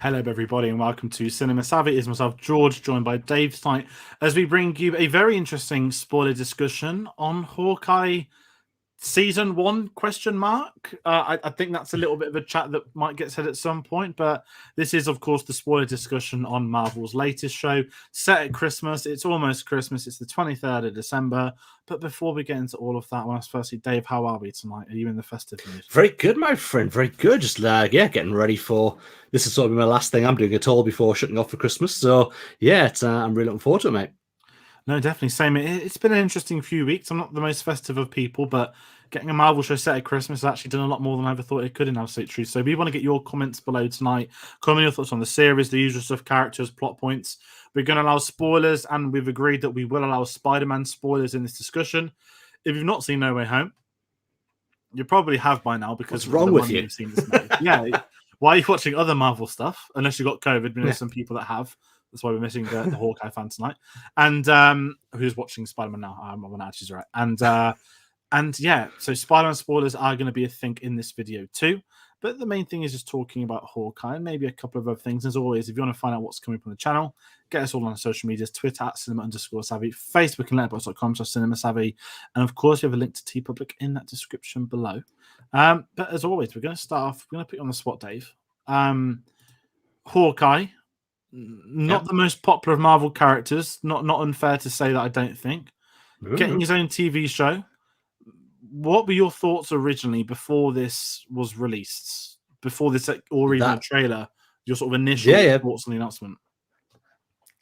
Hello, everybody, and welcome to Cinema Savvy. It's myself, George, joined by Dave tonight, as we bring you a very interesting spoiler discussion on Hawkeye Season 1, question mark. I think that's a little bit of a chat that might get said at some point, but this is, of course, the spoiler discussion on Marvel's latest show, set at Christmas. It's almost Christmas. It's the 23rd of December. But before we get into all of that, I want to firstly, Dave, how are we tonight? Are you in the festive mood? Very good, my friend. Very good. Just getting ready for this is sort of my last thing I'm doing at all before shutting off for Christmas. So yeah, I'm really looking forward to it, mate. No, definitely. Same. It's been an interesting few weeks. I'm not the most festive of people, but getting a Marvel show set at Christmas has actually done a lot more than I ever thought it could in absolute truth. So we want to get your comments below tonight. Comment your thoughts on the series, the usual stuff, characters, plot points. We're going to allow spoilers, and we've agreed that we will allow Spider-Man spoilers in this discussion. If you've not seen No Way Home, you probably have by now because what's wrong with you? You've seen this yeah. Why are you watching other Marvel stuff? Unless you got COVID, we know some people that have. That's why we're missing the Hawkeye fan tonight. And who's watching Spider-Man now? I'm on she's right. And yeah, so Spider-Man spoilers are going to be a thing in this video too. But the main thing is just talking about Hawkeye and maybe a couple of other things. As always, if you want to find out what's coming from the channel, get us all on social medias, Twitter at cinema_savvy, Facebook and letterboxd.com/cinemasavvy. And of course, we have a link to TeePublic in that description below. But as always, we're going to start off, we're going to put you on the spot, Dave. Hawkeye, not the most popular of Marvel characters. Not unfair to say that, I don't think. Getting his own TV show. What were your thoughts originally before this was released? Before this, or even a trailer? Your sort of initial thoughts on the announcement?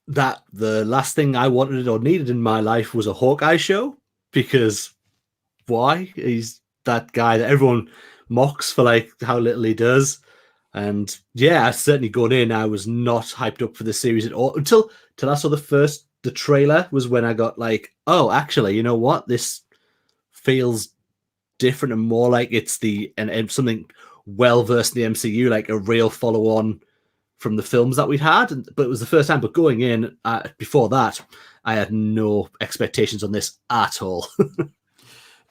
That the last thing I wanted or needed in my life was a Hawkeye show, because why? He's that guy that everyone mocks for like how little he does. And yeah, I certainly going in, I was not hyped up for the series at all until I saw the trailer was when I got like, oh, actually, you know what? This feels different and more like it's and something well versed in the MCU, like a real follow on from the films that we'd had. But it was the first time. But going in before that, I had no expectations on this at all.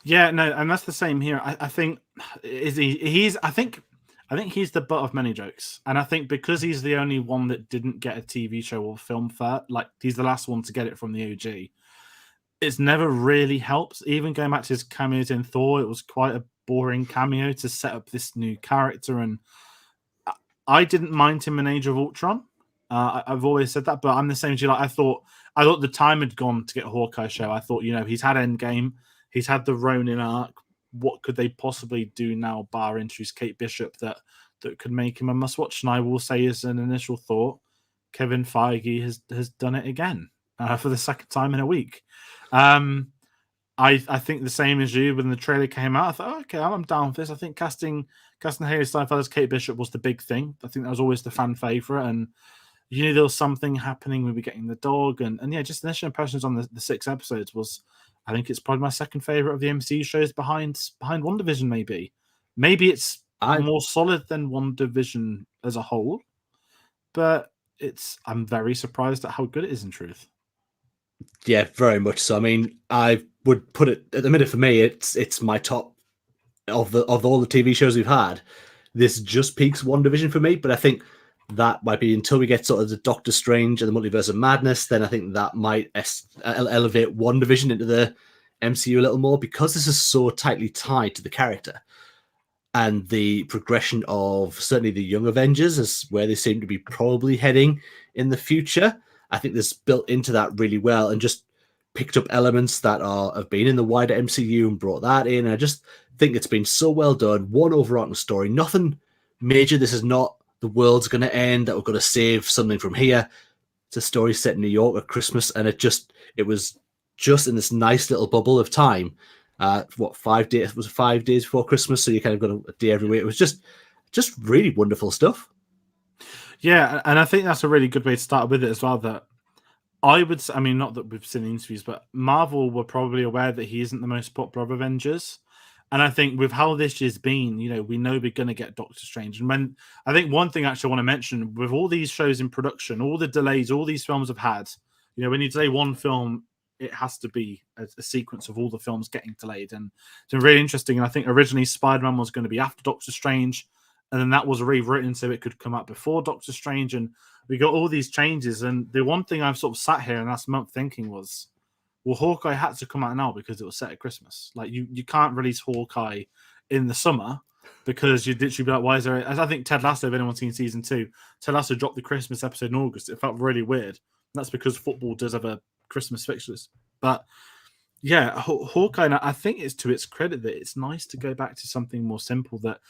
Yeah, no, and that's the same here. I think I think he's the butt of many jokes, and I think because he's the only one that didn't get a TV show or film first, like he's the last one to get it from the OG. It's never really helped. Even going back to his cameos in Thor, it was quite a boring cameo to set up this new character, and I didn't mind him in Age of Ultron. I've always said that, but I'm the same as you. Like I thought the time had gone to get a Hawkeye show. I thought, he's had Endgame, he's had the Ronin arc. What could they possibly do now, bar introduce Kate Bishop that could make him a must-watch? And I will say, as an initial thought, Kevin Feige has done it again for the second time in a week. I think the same as you. When the trailer came out, I thought, okay, I'm down for this. I think casting Hailee Steinfeld as Kate Bishop was the big thing. I think that was always the fan favorite, and you knew there was something happening with getting the dog, and yeah, just initial impressions on the 6 episodes was, I think it's probably my second favorite of the MCU shows behind WandaVision. Maybe it's more solid than WandaVision as a whole, but I'm very surprised at how good it is in truth. Yeah, very much so. I mean, I would put it at the minute, for me, it's my top of all the TV shows we've had. This just peaks WandaVision for me, but I think that might be until we get sort of the Doctor Strange and the Multiverse of Madness. Then I think that might elevate WandaVision into the MCU a little more, because this is so tightly tied to the character and the progression of certainly the Young Avengers is where they seem to be probably heading in the future. I think this built into that really well and just picked up elements that have been in the wider MCU and brought that in. And I just think it's been so well done. One overarching story, nothing major. This is not the world's going to end, that we're going to save something from here. It's a story set in New York at Christmas, and it was just in this nice little bubble of time. 5 days? Was it 5 days before Christmas? So you kind of got a day every week. It was just really wonderful stuff. Yeah, and I think that's a really good way to start with it as well. That I would, I mean, not that we've seen the interviews, but Marvel were probably aware that he isn't the most popular of Avengers. And I think with how this year's been, we know we're going to get Doctor Strange. And when I think one thing actually I want to mention, with all these shows in production, all the delays, all these films have had, when you delay one film, it has to be a sequence of all the films getting delayed. And it's been really interesting. And I think originally Spider-Man was going to be after Doctor Strange. and then that was rewritten so it could come out before Doctor Strange, and we got all these changes. And the one thing I've sort of sat here in last month thinking was, well, Hawkeye had to come out now because it was set at Christmas. Like you can't release Hawkeye in the summer because you'd literally be like, why is there? As I think Ted Lasso, if anyone's seen season 2, Ted Lasso dropped the Christmas episode in August. It felt really weird. That's because football does have a Christmas fixtures. But yeah, Hawkeye, I think it's to its credit that it's nice to go back to something more simple, that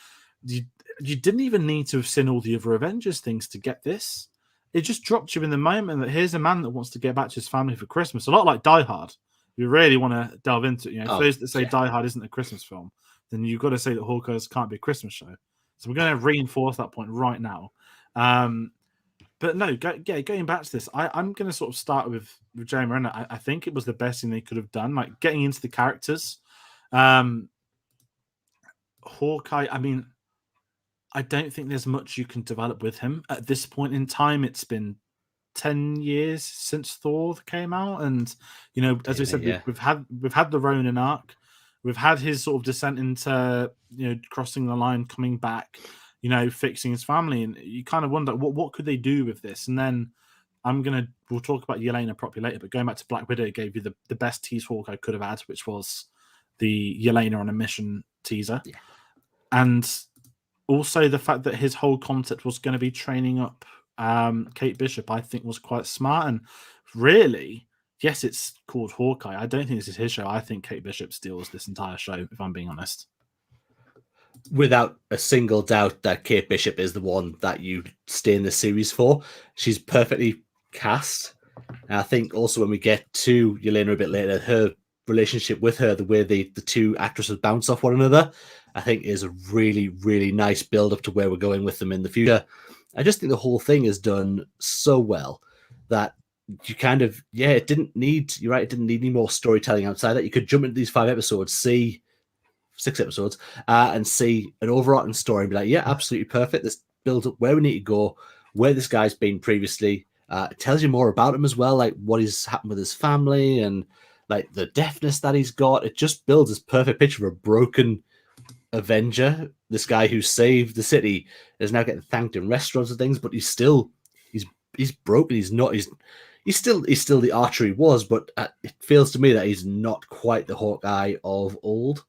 you didn't even need to have seen all the other Avengers things to get this. It just dropped you in the moment that here's a man that wants to get back to his family for Christmas. A lot like Die Hard. If you really want to delve into it, for those that say Die Hard isn't a Christmas film, then you've got to say that Hawkeye's can't be a Christmas show. So we're going to reinforce that point right now. But no, going back to this, I'm going to sort of start with Jeremy Renner. I think it was the best thing they could have done, like getting into the characters. Hawkeye, I mean, I don't think there's much you can develop with him at this point in time. It's been 10 years since Thor came out, and as we said, we've had the Ronin arc, we've had his sort of descent into crossing the line, coming back, fixing his family, and you kind of wonder what could they do with this. And then we'll talk about Yelena properly later, but going back to Black Widow gave you the best tease Hawkeye could have had, which was the Yelena on a mission teaser, and also the fact that his whole concept was going to be training up Kate Bishop, I think was quite smart. And really, yes, it's called Hawkeye. I don't think this is his show. I think Kate Bishop steals this entire show, if I'm being honest. Without a single doubt that Kate Bishop is the one that you stay in the series for. She's perfectly cast. And I think also when we get to Yelena a bit later, her relationship with her, the way the two actresses bounce off one another, I think is a really, really nice build up to where we're going with them in the future. I just think the whole thing is done so well that you kind of, it didn't need, you're right, it didn't need any more storytelling outside that. You could jump into these 5 episodes, see 6 episodes, and see an overarching story and be like, yeah, absolutely perfect. This builds up where we need to go, where this guy's been previously. It tells you more about him as well, like what has happened with his family and like the deafness that he's got. It just builds this perfect picture of a broken Avenger, this guy who saved the city, is now getting thanked in restaurants and things, but he's broken. He's still the Archer he was, but it feels to me that he's not quite the Hawkeye of old.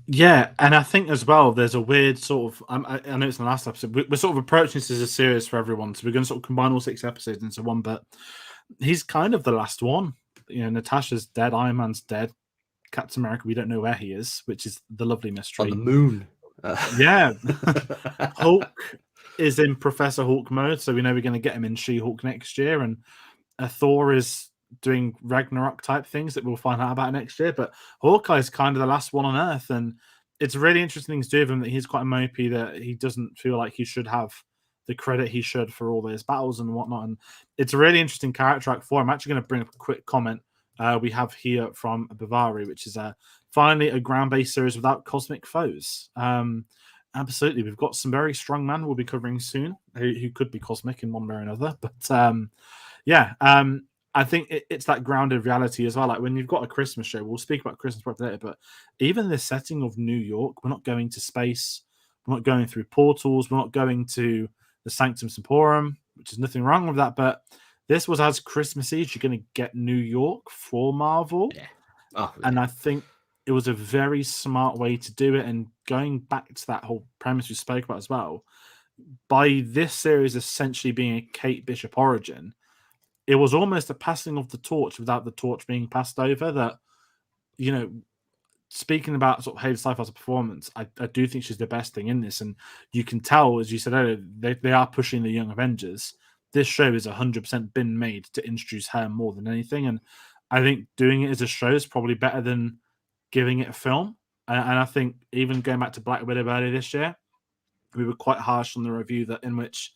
Yeah, and I think as well, there's a weird sort of, I know it's the last episode, we're sort of approaching this as a series for everyone, so we're going to sort of combine all 6 episodes into one, but he's kind of the last one. Natasha's dead, Iron Man's dead, Captain America, we don't know where he is, which is the lovely mystery. On the moon. Yeah. Hulk is in Professor Hulk mode, so we know we're going to get him in She-Hulk next year, and Thor is doing Ragnarok type things that we'll find out about next year, but Hawkeye is kind of the last one on Earth, and it's really interesting to do with him that he's quite mopey, that he doesn't feel like he should have the credit he should for all those battles and whatnot, and it's a really interesting character arc for him. I'm actually going to bring up a quick comment we have here from Bavari, which is finally a ground-based series without cosmic foes. Absolutely, we've got some very strong men we'll be covering soon who could be cosmic in one way or another, but I think it's that grounded reality as well. Like when you've got a Christmas show, we'll speak about Christmas probably later, but even the setting of New York, we're not going to space, we're not going through portals, we're not going to the Sanctum Sanctorum, which is nothing wrong with that, but this was as Christmassy as you're going to get New York for Marvel. Yeah. And I think it was a very smart way to do it. And going back to that whole premise we spoke about as well, by this series essentially being a Kate Bishop origin, it was almost a passing of the torch without the torch being passed over. That, speaking about sort of Hailee Steinfeld's performance, I do think she's the best thing in this. And you can tell, as you said earlier, they are pushing the Young Avengers. This show is 100% been made to introduce her more than anything. And I think doing it as a show is probably better than giving it a film. And I think even going back to Black Widow earlier this year, we were quite harsh on the review in which,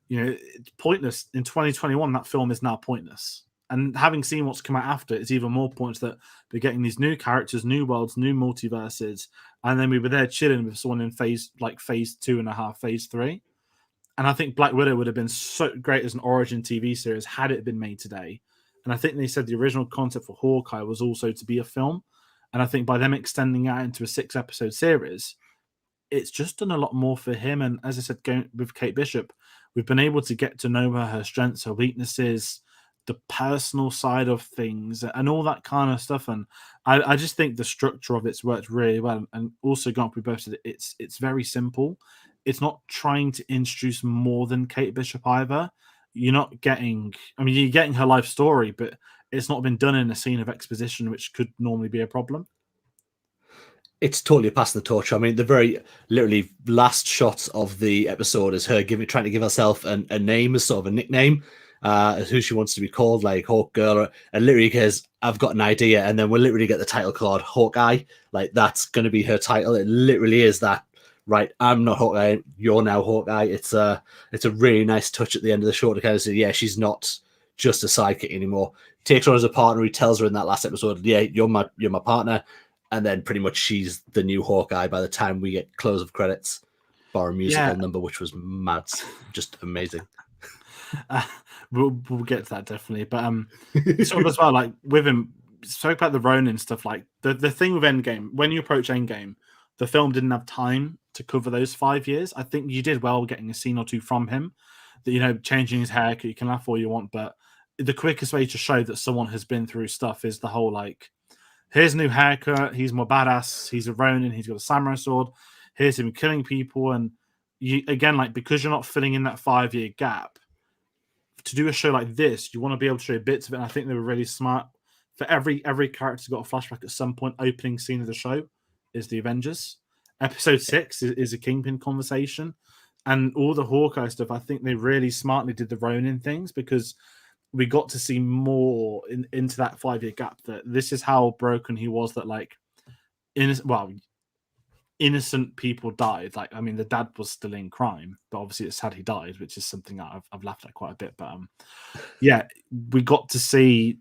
it's pointless. In 2021, that film is now pointless. And having seen what's come out after, it's even more pointless that we're getting these new characters, new worlds, new multiverses. And then we were there chilling with someone in phase 2.5, phase 3. And I think Black Widow would have been so great as an origin TV series had it been made today. And I think they said the original concept for Hawkeye was also to be a film. And I think by them extending that into a 6-episode series, it's just done a lot more for him. And as I said, going with Kate Bishop, we've been able to get to know her strengths, her weaknesses, the personal side of things, and all that kind of stuff. And I just think the structure of it's worked really well. And also, going up with both, it's very simple. It's not trying to introduce more than Kate Bishop either. You're not getting, I mean, you're getting her life story, but it's not been done in a scene of exposition, which could normally be a problem. It's totally passing the torch. I mean, the very literally last shot of the episode is her trying to give herself a name, as sort of a nickname, as who she wants to be called, like Hawk Girl, and literally goes, "I've got an idea," and then we'll literally get the title card Hawkeye. Like that's going to be her title. It literally is that. Right, I'm not Hawkeye. You're now Hawkeye. It's a really nice touch at the end of the show to kind of say, yeah, she's not just a sidekick anymore. Takes her on as a partner. He tells her in that last episode, yeah, you're my partner. And then pretty much she's the new Hawkeye by the time we get close of credits, bar a musical number, which was mad, just amazing. We'll get to that definitely, but sort of as well, like with him, spoke about the Ronin stuff. Like the thing with Endgame, when you approach Endgame, the film didn't have time to cover those 5 years. I think you did well getting a scene or two from him. That changing his haircut, you can laugh all you want, but the quickest way to show that someone has been through stuff is the whole like, here's a new haircut. He's more badass. He's a Ronin. He's got a samurai sword. Here's him killing people. And you again, like because you're not filling in that 5-year gap, to do a show like this, you want to be able to show bits of it. And I think they were really smart. For every character's got a flashback at some point. Opening scene of the show is the Avengers. Episode 6 is a Kingpin conversation. And all the Hawkeye stuff, I think they really smartly did the Ronin things because we got to see more into that 5-year gap. That this is how broken he was. That like, innocent people died. Like, I mean, the dad was still in crime, but obviously it's sad he died, which is something that I've laughed at quite a bit. But yeah, we got to see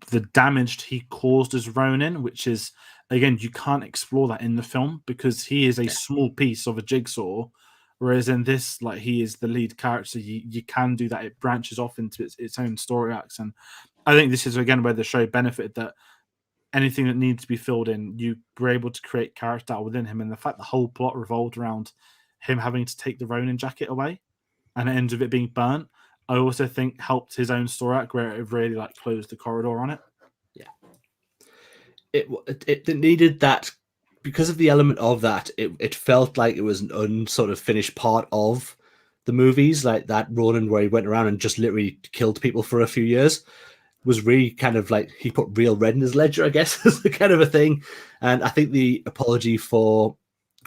the damage he caused as Ronin, which is again, you can't explore that in the film because he is a small piece of a jigsaw. Whereas in this, like he is the lead character, you can do that. It branches off into its own story arcs, and I think this is again where the show benefited that anything that needs to be filled in, you were able to create character out within him, and the fact the whole plot revolved around him having to take the Ronin jacket away, and it ends with it being burnt. I also think helped his own story arc where it really like closed the corridor on it. Yeah, it needed that. Because of the element of that, it felt like it was an unsort of finished part of the movies, like that Ronin where he went around and just literally killed people for a few years was really kind of like he put real red in his ledger, I guess, is the kind of a thing. And I think the apology for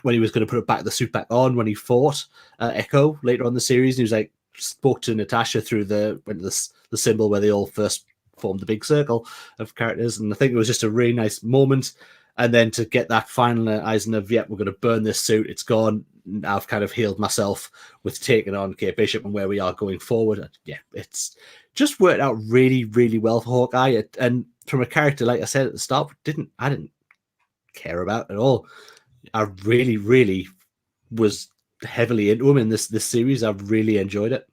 when he was going to put the suit back on when he fought Echo later on in the series, and he was like spoke to Natasha through the symbol where they all first formed the big circle of characters, and I think it was just a really nice moment. And then to get that finalizing of, we're going to burn this suit. It's gone. I've kind of healed myself with taking on Kate Bishop and where we are going forward. And yeah, it's just worked out really, really well for Hawkeye. And from a character, like I said at the start, I didn't care about at all. I really, really was heavily into him in this series. I've really enjoyed it.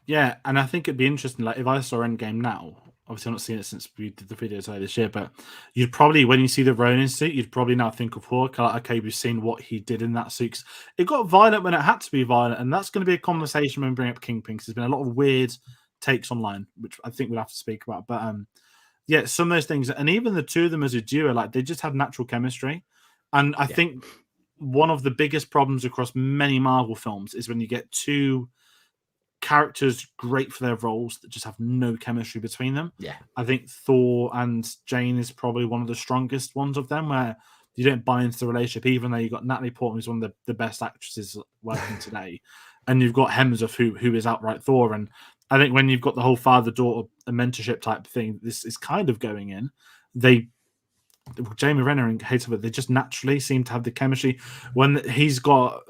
Yeah, and I think it'd be interesting. Like if I saw Endgame now, obviously I'm not seeing it since we did the videos earlier this year, but you'd probably, when you see the Ronin suit, you'd probably now think of Hawkeye. Like, okay, we've seen what he did in that suit. It got violent when it had to be violent, and that's going to be a conversation when we bring up Kingpin, because there's been a lot of weird takes online, which I think we'll have to speak about. But yeah, some of those things, and even the two of them as a duo, like they just have natural chemistry. And I think one of the biggest problems across many Marvel films is when you get two characters great for their roles that just have no chemistry between them. Yeah, I think Thor and Jane is probably one of the strongest ones of them, where you don't buy into the relationship, even though you've got Natalie Portman, who's one of the best actresses working today, and you've got Hemsworth, who is outright Thor. And I think when you've got the whole father-daughter mentorship type thing, this is kind of going in. Jamie Renner and Hailee, they just naturally seem to have the chemistry. When he's got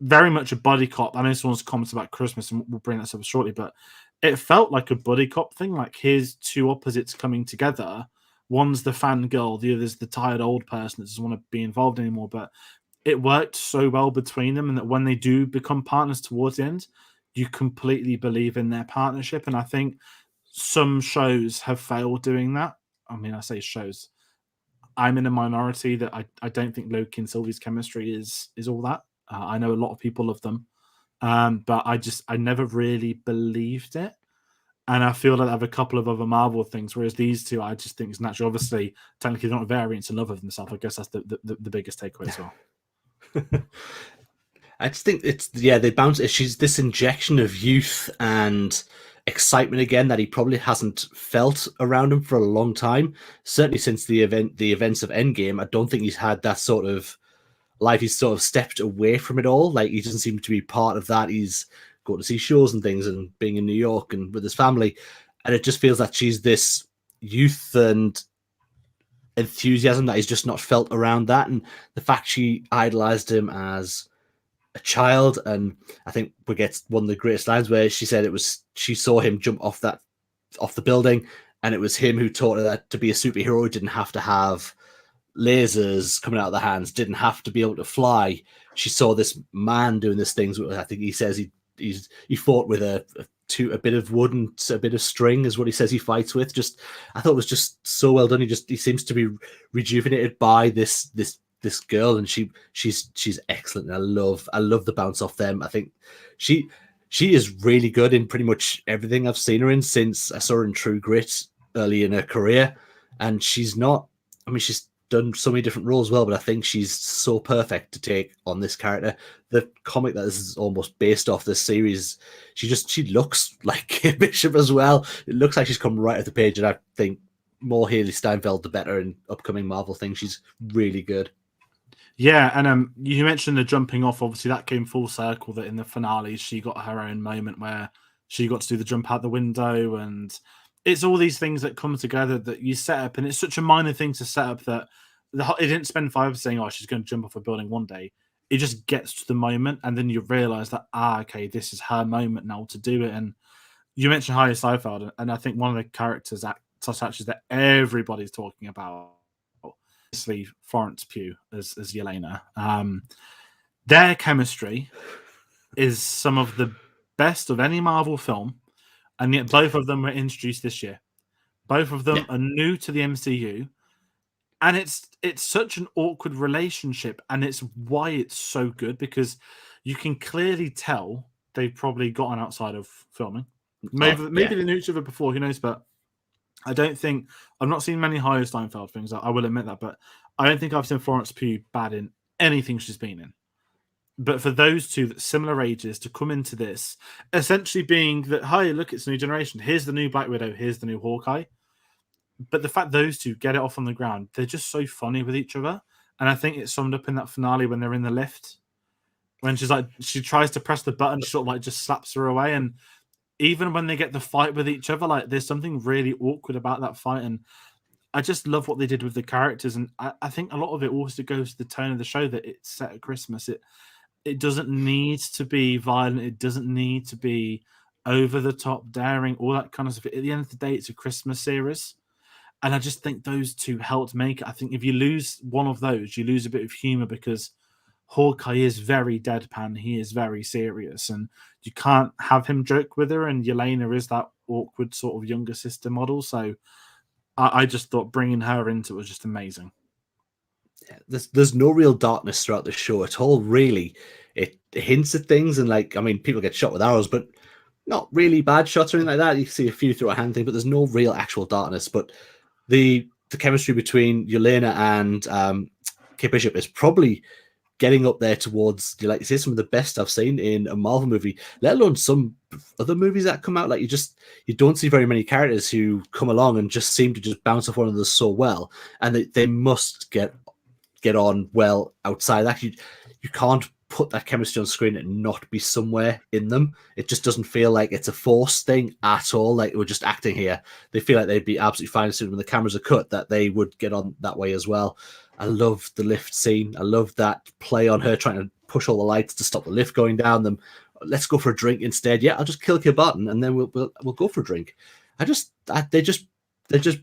very much a buddy cop. I know someone's comments about Christmas, and we'll bring that up shortly, but it felt like a buddy cop thing, like here's two opposites coming together. One's the fangirl, the other's the tired old person that doesn't want to be involved anymore. But it worked so well between them, and that when they do become partners towards the end, you completely believe in their partnership. And I think some shows have failed doing that. I mean, I say shows. I'm in a minority that I don't think Loki and Sylvie's chemistry is all that. I know a lot of people love them, but I never really believed it. And I feel like I have a couple of other Marvel things, whereas these two, I just think it's natural. Obviously, technically, they're not variants in love of themselves. I guess that's the biggest takeaway as well. I just think they bounce. She's this injection of youth and excitement again that he probably hasn't felt around him for a long time. Certainly since the events of Endgame, I don't think he's had that sort of life. He's sort of stepped away from it all. Like, he doesn't seem to be part of that. He's going to see shows and things and being in New York and with his family, and it just feels that she's this youth and enthusiasm that he's just not felt around that. And the fact she idolized him as a child, and I think we get one of the greatest lines where she said she saw him jump off the building, and it was him who taught her that to be a superhero didn't have to have lasers coming out of the hands, didn't have to be able to fly. She saw this man doing these things. I think he says he fought with a bit of wood and a bit of string is what he says he fights with. Just, I thought it was just so well done. He seems to be rejuvenated by this girl, and she's excellent. And I love the bounce off them. I think she is really good in pretty much everything I've seen her in since I saw her in True Grit early in her career. And she's done so many different roles well, but I think she's so perfect to take on this character. The comic that this is almost based off this series, she looks like Kate Bishop as well. It looks like she's come right off the page, and I think more Hailee Steinfeld, the better in upcoming Marvel things. She's really good. Yeah, and you mentioned the jumping off. Obviously, that came full circle. That in the finale, she got her own moment where she got to do the jump out the window, and it's all these things that come together that you set up, and it's such a minor thing to set up that it didn't spend 5 saying, "Oh, she's going to jump off a building one day." It just gets to the moment, and then you realize that okay, this is her moment now to do it. And you mentioned Hailee Steinfeld, and I think one of the characters actors that everybody's talking about, obviously Florence Pugh as Yelena. Their chemistry is some of the best of any Marvel film, and yet both of them were introduced this year. Both of them are new to the MCU, and it's such an awkward relationship, and it's why it's so good, because you can clearly tell they've probably gotten outside of filming. Maybe they knew each other before, who knows? But I don't think I've not seen many Hailee Steinfeld things. I will admit that, but I don't think I've seen Florence Pugh bad in anything she's been in. But for those two that similar ages to come into this, essentially being that, hi, look, it's a new generation. Here's the new Black Widow. Here's the new Hawkeye. But the fact those two get it off on the ground, they're just so funny with each other. And I think it's summed up in that finale when they're in the lift. When she tries to press the button, she sort of like just slaps her away. And even when they get the fight with each other, like there's something really awkward about that fight. And I just love what they did with the characters. And I think a lot of it also goes to the tone of the show that it's set at Christmas. It doesn't need to be violent. It doesn't need to be over the top, daring, all that kind of stuff. At the end of the day, it's a Christmas series. And I just think those two helped make it. I think if you lose one of those, you lose a bit of humor, because Hawkeye is very deadpan. He is very serious, and you can't have him joke with her. And Yelena is that awkward sort of younger sister model. So I just thought bringing her into it was just amazing. There's no real darkness throughout the show at all, really. It hints at things, and people get shot with arrows, but not really bad shots or anything like that. You can see a few through a hand thing, but there's no real actual darkness. But the chemistry between Yelena and Kate Bishop is probably getting up there towards, like you say, some of the best I've seen in a Marvel movie, let alone some other movies that come out. Like you don't see very many characters who come along and just seem to just bounce off one another so well, and they must get on well outside that. You can't put that chemistry on screen and not be somewhere in them. It just doesn't feel like it's a forced thing at all. Like we're just acting here. They feel like they'd be absolutely fine as soon when the cameras are cut, that they would get on that way as well. I love the lift scene. I love that play on her trying to push all the lights to stop the lift going down. Them, let's go for a drink instead. Yeah, I'll just kill your button and then we'll go for a drink. They're just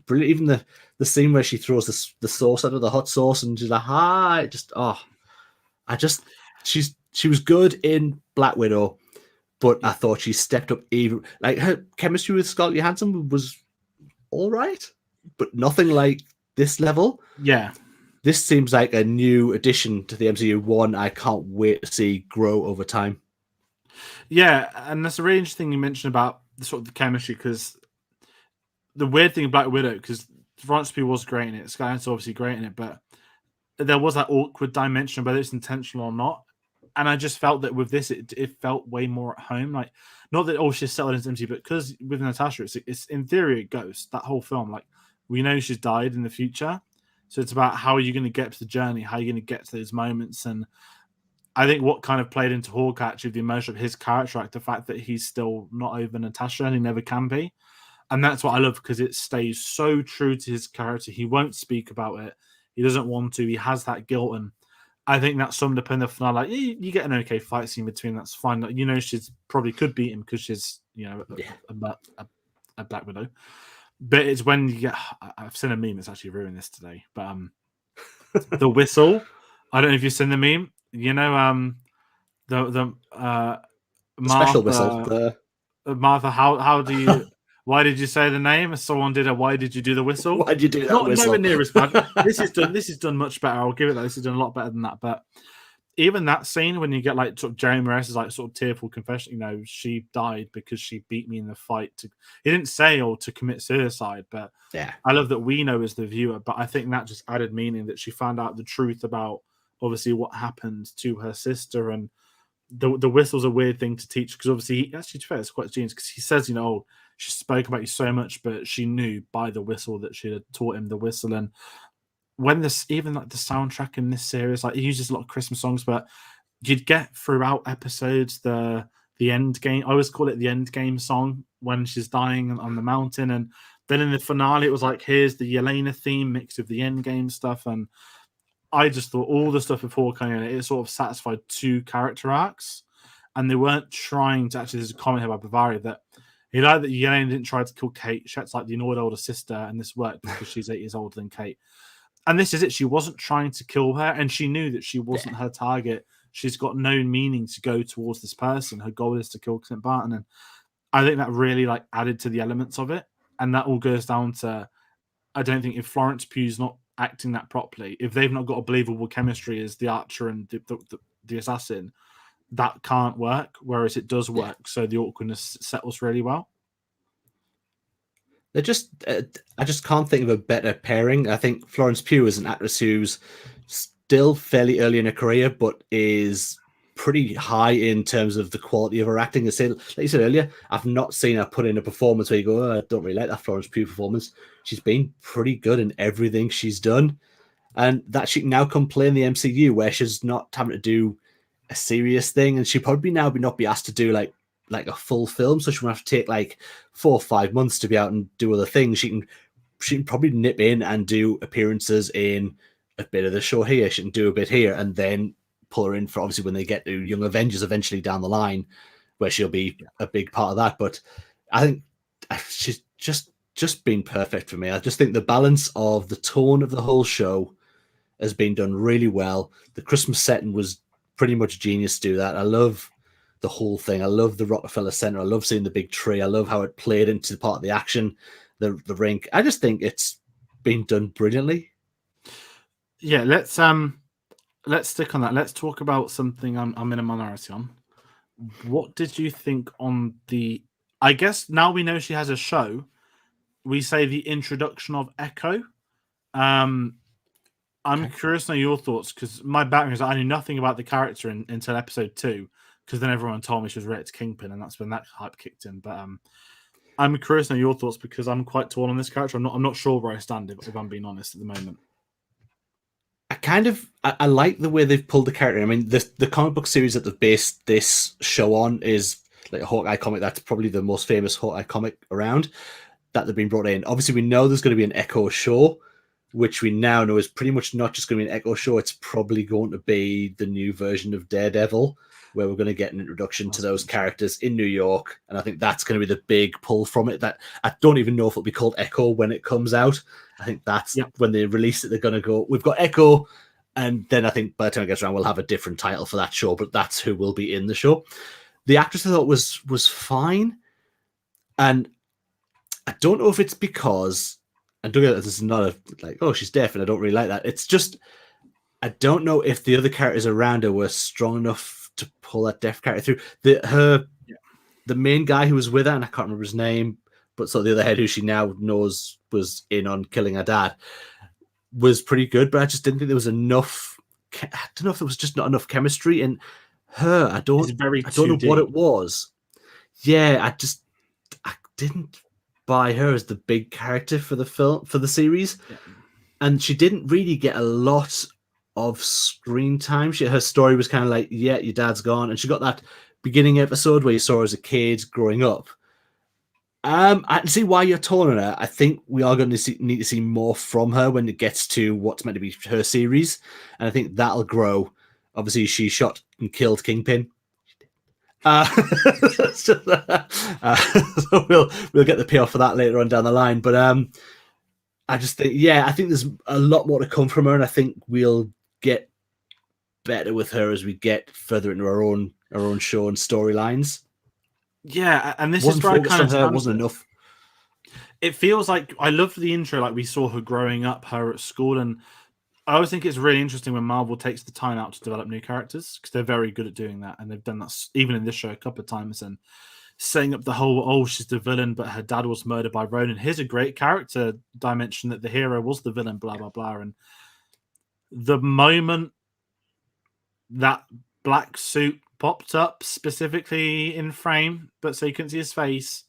brilliant. Even the scene where she throws the sauce out of the hot sauce and she's like, hi, she was good in Black Widow, but I thought she stepped up even. Like her chemistry with Scarlett Johansson was all right, but nothing like this level. Yeah. this seems like a new addition to the MCU. One I can't wait to see grow over time. Yeah, and that's a really interesting thing you mentioned about the sort of the chemistry, because the weird thing about Black Widow, because Florence Pugh was great in it, Sky's obviously great in it, but there was that awkward dimension, whether it's intentional or not. And I just felt that with this, it felt way more at home. Like, not that she's settled into MCU, but because with Natasha, it's in theory a ghost. That whole film, like, we know she's died in the future, so it's about how are you going to get to the journey, how are you going to get to those moments. And I think what kind of played into Hawkeye, actually, the emotion of his character, like the fact that he's still not over Natasha and he never can be. And that's what I love, because it stays so true to his character. He won't speak about it. He doesn't want to. He has that guilt. And I think that's summed up in the finale. Like, you get an okay fight scene between. That's fine. Like, she's probably could beat him because she's, a Black Widow. But it's when you get. I've seen a meme that's actually ruined this today. But the whistle. I don't know if you've seen the meme. The special whistle. Martha, how do you? Why did you say the name? Someone did a. Why did you do the whistle? Why did you do that whistle? Nowhere near as bad. This is done much better. I'll give it that. This is done a lot better than that. But even that scene, when you get like sort of Jeremy Morris's like sort of tearful confession, she died because she beat me in the fight. He didn't say or to commit suicide, but yeah, I love that we know as the viewer. But I think that just added meaning, that she found out the truth about obviously what happened to her sister. And the whistle's a weird thing to teach, because obviously to be fair, it's quite genius, because he says, she spoke about you so much, but she knew by the whistle that she had taught him the whistle. And when even like the soundtrack in this series, like, he uses a lot of Christmas songs, but you'd get throughout episodes the end game. I always call it the end game song when she's dying on the mountain. And then in the finale, it was like, here's the Yelena theme mixed with the end game stuff. And I just thought all the stuff before coming in, it sort of satisfied two character arcs, and they weren't trying to. Actually, there's a comment here by Bavaria that he liked that Yelena didn't try to kill Kate. She's like the annoyed older sister, and this worked because she's 8 years older than Kate. And this is it. She wasn't trying to kill her, and she knew that she wasn't her target. She's got no meaning to go towards this person. Her goal is to kill Clint Barton, and I think that really like added to the elements of it. And that all goes down to, I don't think if Florence Pugh's not acting that properly, if they've not got a believable chemistry as the archer and the assassin, that can't work. Whereas it does work, so the awkwardness settles really well. I just can't think of a better pairing. I think Florence Pugh is an actress who's still fairly early in her career, but is pretty high in terms of the quality of her acting. Like you said earlier, I've not seen her put in a performance where you go, I don't really like that Florence Pugh performance. She's been pretty good in everything she's done. And that she can now come play in the MCU where she's not having to do a serious thing. And she probably now not be asked to do like a full film. So she won't have to take like 4 or 5 months to be out and do other things. She can probably nip in and do appearances in a bit of the show here. She can do a bit here and then pull her in for obviously when they get to Young Avengers eventually down the line, where she'll be a big part of that. But I think she's just been perfect for me. I just think the balance of the tone of the whole show has been done really well. The Christmas setting was pretty much genius to do that. I love the whole thing. I love the Rockefeller Center. I love seeing the big tree. I love how it played into part of the action, the rink. I just think it's been done brilliantly. Yeah, let's stick on that. Let's talk about something I'm in a minority on. What did you think on the? I guess now we know she has a show. We say the introduction of Echo. I'm curious to know your thoughts, because my background is I knew nothing about the character until episode 2, because then everyone told me she was related to Kingpin, and that's when that hype kicked in. But I'm curious to know your thoughts, because I'm quite torn on this character. I'm not sure where I stand, if I'm being honest at the moment. I like the way they've pulled the character. I mean, the comic book series that they've based this show on is like a Hawkeye comic. That's probably the most famous Hawkeye comic around that they've been brought in. Obviously, we know there's going to be an Echo show, which we now know is pretty much not just going to be an Echo show. It's probably going to be the new version of Daredevil, where we're going to get an introduction to those characters in New York. And I think that's going to be the big pull from it. That I don't even know if it'll be called Echo when it comes out. I think that's when they release it, they're going to go, we've got Echo. And then I think by the time it gets around, we'll have a different title for that show, but that's who will be in the show. The actress I thought was fine. And I don't know if it's because, and don't get this is not a like, oh, she's deaf, and I don't really like that. It's just I don't know if the other characters around her were strong enough to pull that deaf character through. The main guy who was with her, and I can't remember his name, but so the other head who she now knows was in on killing her dad, was pretty good, but I just didn't think there was enough. I don't know if there was just not enough chemistry in her. I don't know what it was. Yeah, I didn't buy her as the big character for the film, for the series, and she didn't really get a lot of screen time. Her story was kind of like, yeah, your dad's gone, and she got that beginning episode where you saw her as a kid growing up. I can see why you're torn on her. I think we are going to need to see more from her when it gets to what's meant to be her series, and I think that'll grow. Obviously, she shot and killed Kingpin. So we'll get the payoff for that later on down the line. But I just think, I think there's a lot more to come from her, and I think we'll get better with her as we get further into our own show and storylines. Yeah, and this is where I kind of wasn't enough. It feels like I love the intro, like we saw her growing up, her at school, and I always think it's really interesting when Marvel takes the time out to develop new characters because they're very good at doing that, and they've done that even in this show a couple of times and setting up the whole she's the villain, but her dad was murdered by Ronan. Here's a great character dimension that the hero was the villain, blah blah blah, and the moment that black suit popped up specifically in frame, but so you couldn't see his face.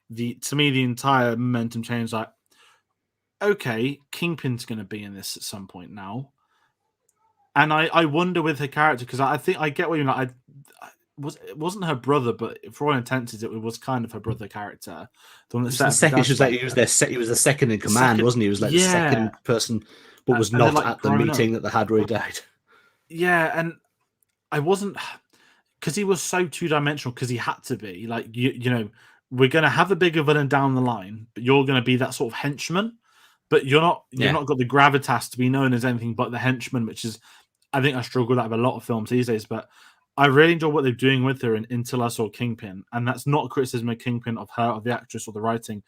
To me, the entire momentum changed. Like, okay, Kingpin's going to be in this at some point now, and I wonder with her character because I think I get what you're like. It wasn't her brother, but for all intents, it was kind of her brother character. The one that set the second. She was like he was the second in command, wasn't he? He was like the second person, but was not like at the meeting that they had where he died. Yeah, and I wasn't. Because he was so two-dimensional, because he had to be. Like, you know, we're going to have a bigger villain down the line, but you're going to be that sort of henchman. But you're not got the gravitas to be known as anything but the henchman, which is, I think I struggle with that with a lot of films these days. But I really enjoy what they're doing with her until I saw Kingpin. And that's not a criticism of Kingpin, of her, of the actress, or the writing.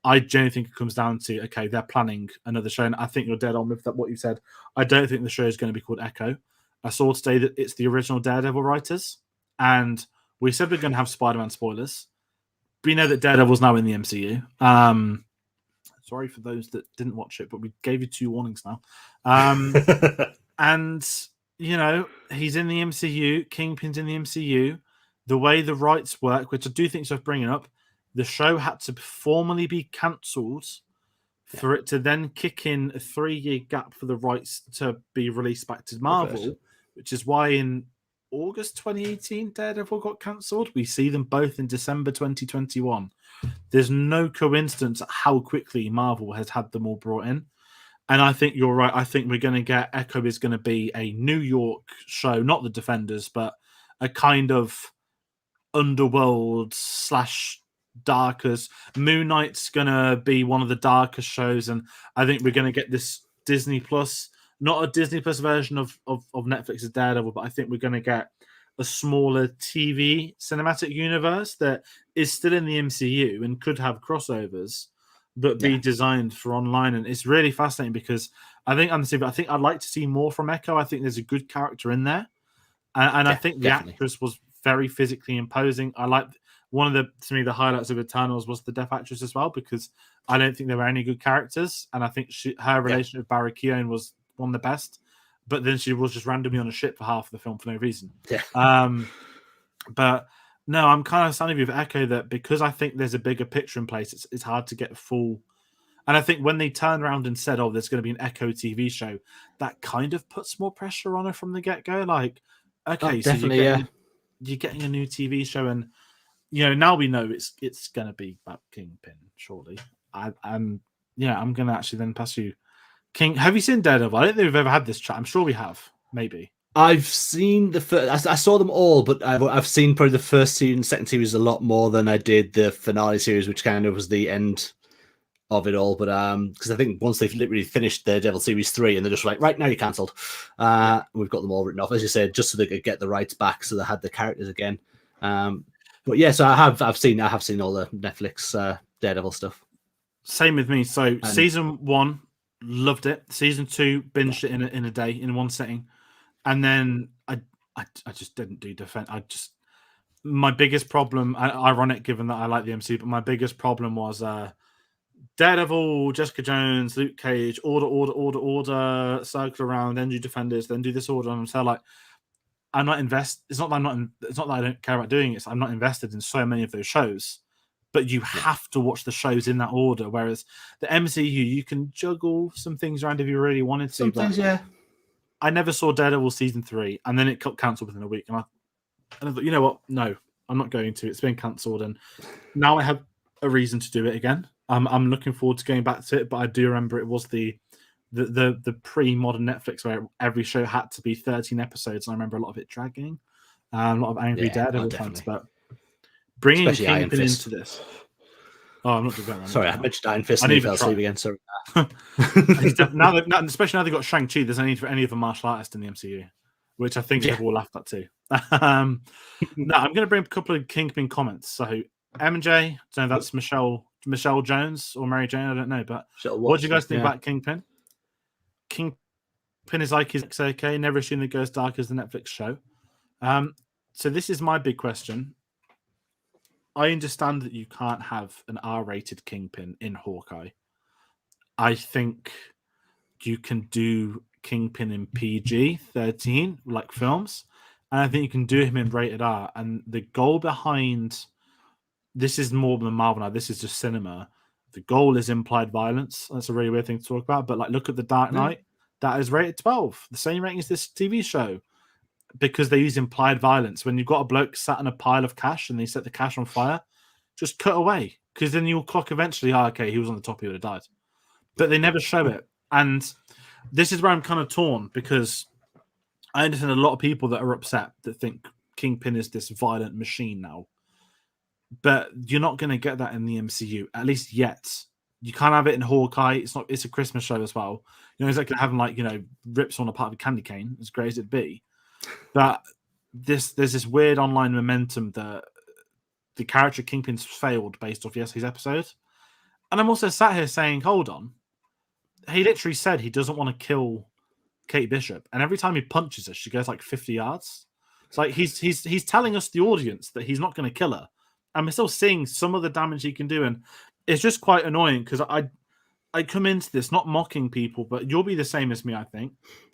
I genuinely think it comes down to, okay, they're planning another show. And I think you're dead on with what you said. I don't think the show is going to be called Echo. I saw today that it's the original Daredevil writers. And we said we're going to have Spider-Man spoilers. We know that Daredevil's now in the MCU. Sorry for those that didn't watch it, but we gave you 2 warnings now. And, you know, he's in the MCU. Kingpin's in the MCU. The way the rights work, which I do think is worth bringing up, the show had to formally be cancelled for it to then kick in a 3-year gap for the rights to be released back to Marvel, which is why in August 2018, Daredevil got cancelled. We see them both in December 2021. There's no coincidence how quickly Marvel has had them all brought in. And I think you're right. I think we're going to get Echo is going to be a New York show, not the Defenders, but a kind of underworld / darkest. Moon Knight's going to be one of the darkest shows. And I think we're going to get this Disney Plus. Not a Disney Plus version of Netflix's Daredevil, but I think we're going to get a smaller TV cinematic universe that is still in the MCU and could have crossovers, but be designed for online. And it's really fascinating because I think I'd like to see more from Echo. I think there's a good character in there. And I think the actress was very physically imposing. I like to me, the highlights of Eternals was the deaf actress as well, because I don't think there were any good characters. And I think her relationship with Barry Keoghan was one of the best, but then she was just randomly on a ship for half of the film for no reason. But no, I'm kind of standing with Echo that because I think there's a bigger picture in place, it's hard to get full. And I think when they turned around and said, "Oh, there's going to be an Echo TV show," that kind of puts more pressure on her from the get-go. Like, okay, so you're getting a new TV show, and you know now we know it's going to be about Kingpin. Surely, I'm going to actually then pass you. King, have you seen Daredevil? I don't think we've ever had this chat. I'm sure we have. Maybe. I've seen the first. I saw them all, but I've seen probably the first season, second series a lot more than I did the finale series, which kind of was the end of it all. But because I think once they've literally finished Daredevil series 3, and they're just like, right now you're cancelled. We've got them all written off, as you said, just so they could get the rights back, so they had the characters again. But yeah, so I've seen all the Netflix Daredevil stuff. Same with me. So And season 1, loved it. Season 2, binged it in a day, in one sitting. And then I just didn't do defense. My biggest problem, ironic given that I like the MCU, but my biggest problem was Daredevil, Jessica Jones, Luke Cage, order, circle around, then do Defenders, then do this order. And I'm so like, I'm not invest. It's not that I'm not. It's not that I don't care about doing it. I'm not invested in so many of those shows. But you have to watch the shows in that order. Whereas the MCU, you can juggle some things around if you really wanted to. some things, yeah. I never saw Daredevil season 3, and then it got cancelled within a week. And I thought, you know what? No, I'm not going to. It's been cancelled, and now I have a reason to do it again. I'm looking forward to going back to it, but I do remember it was the pre-modern Netflix where every show had to be 13 episodes, and I remember a lot of it dragging, a lot of angry Daredevil fans. But bringing Especially Kingpin into this, I'm not doing that. Sorry, I mentioned Iron Fist and he fell asleep again. Sorry. Especially now they've got Shang-Chi, there's no need for any of the martial artists in the MCU, which I think they've all laughed at too. No, I'm going to bring up a couple of Kingpin comments. So MJ, so that's Michelle Jones or Mary Jane, I don't know, but what do you guys think about Kingpin? Kingpin is like his okay, never assume that goes dark as the Netflix show. So this is my big question. I understand that you can't have an R-rated Kingpin in Hawkeye. I think you can do Kingpin in PG-13, like films, and I think you can do him in rated R. And the goal behind this is more than Marvel now. This is just cinema. The goal is implied violence. That's a really weird thing to talk about. But like, look at The Dark Knight. That is rated 12, the same rating as this TV show, because they use implied violence. When you've got a bloke sat in a pile of cash and they set the cash on fire, just cut away, because then you'll clock eventually, okay, he was on the top, he would have died. But they never show it. And this is where I'm kind of torn, because I understand a lot of people that are upset that think Kingpin is this violent machine now. But you're not going to get that in the MCU, at least yet. You can't have it in Hawkeye. It's a Christmas show as well. You know, it's like having rips on a part of a candy cane, as great as it be. But there's this weird online momentum that the character Kingpin's failed based off yesterday's episode. And I'm also sat here saying, hold on. He literally said he doesn't want to kill Kate Bishop. And every time he punches her, she goes like 50 yards. It's like he's telling us, the audience, that he's not going to kill her. And we're still seeing some of the damage he can do. And it's just quite annoying, because I come into this not mocking people, but you'll be the same as me, I think.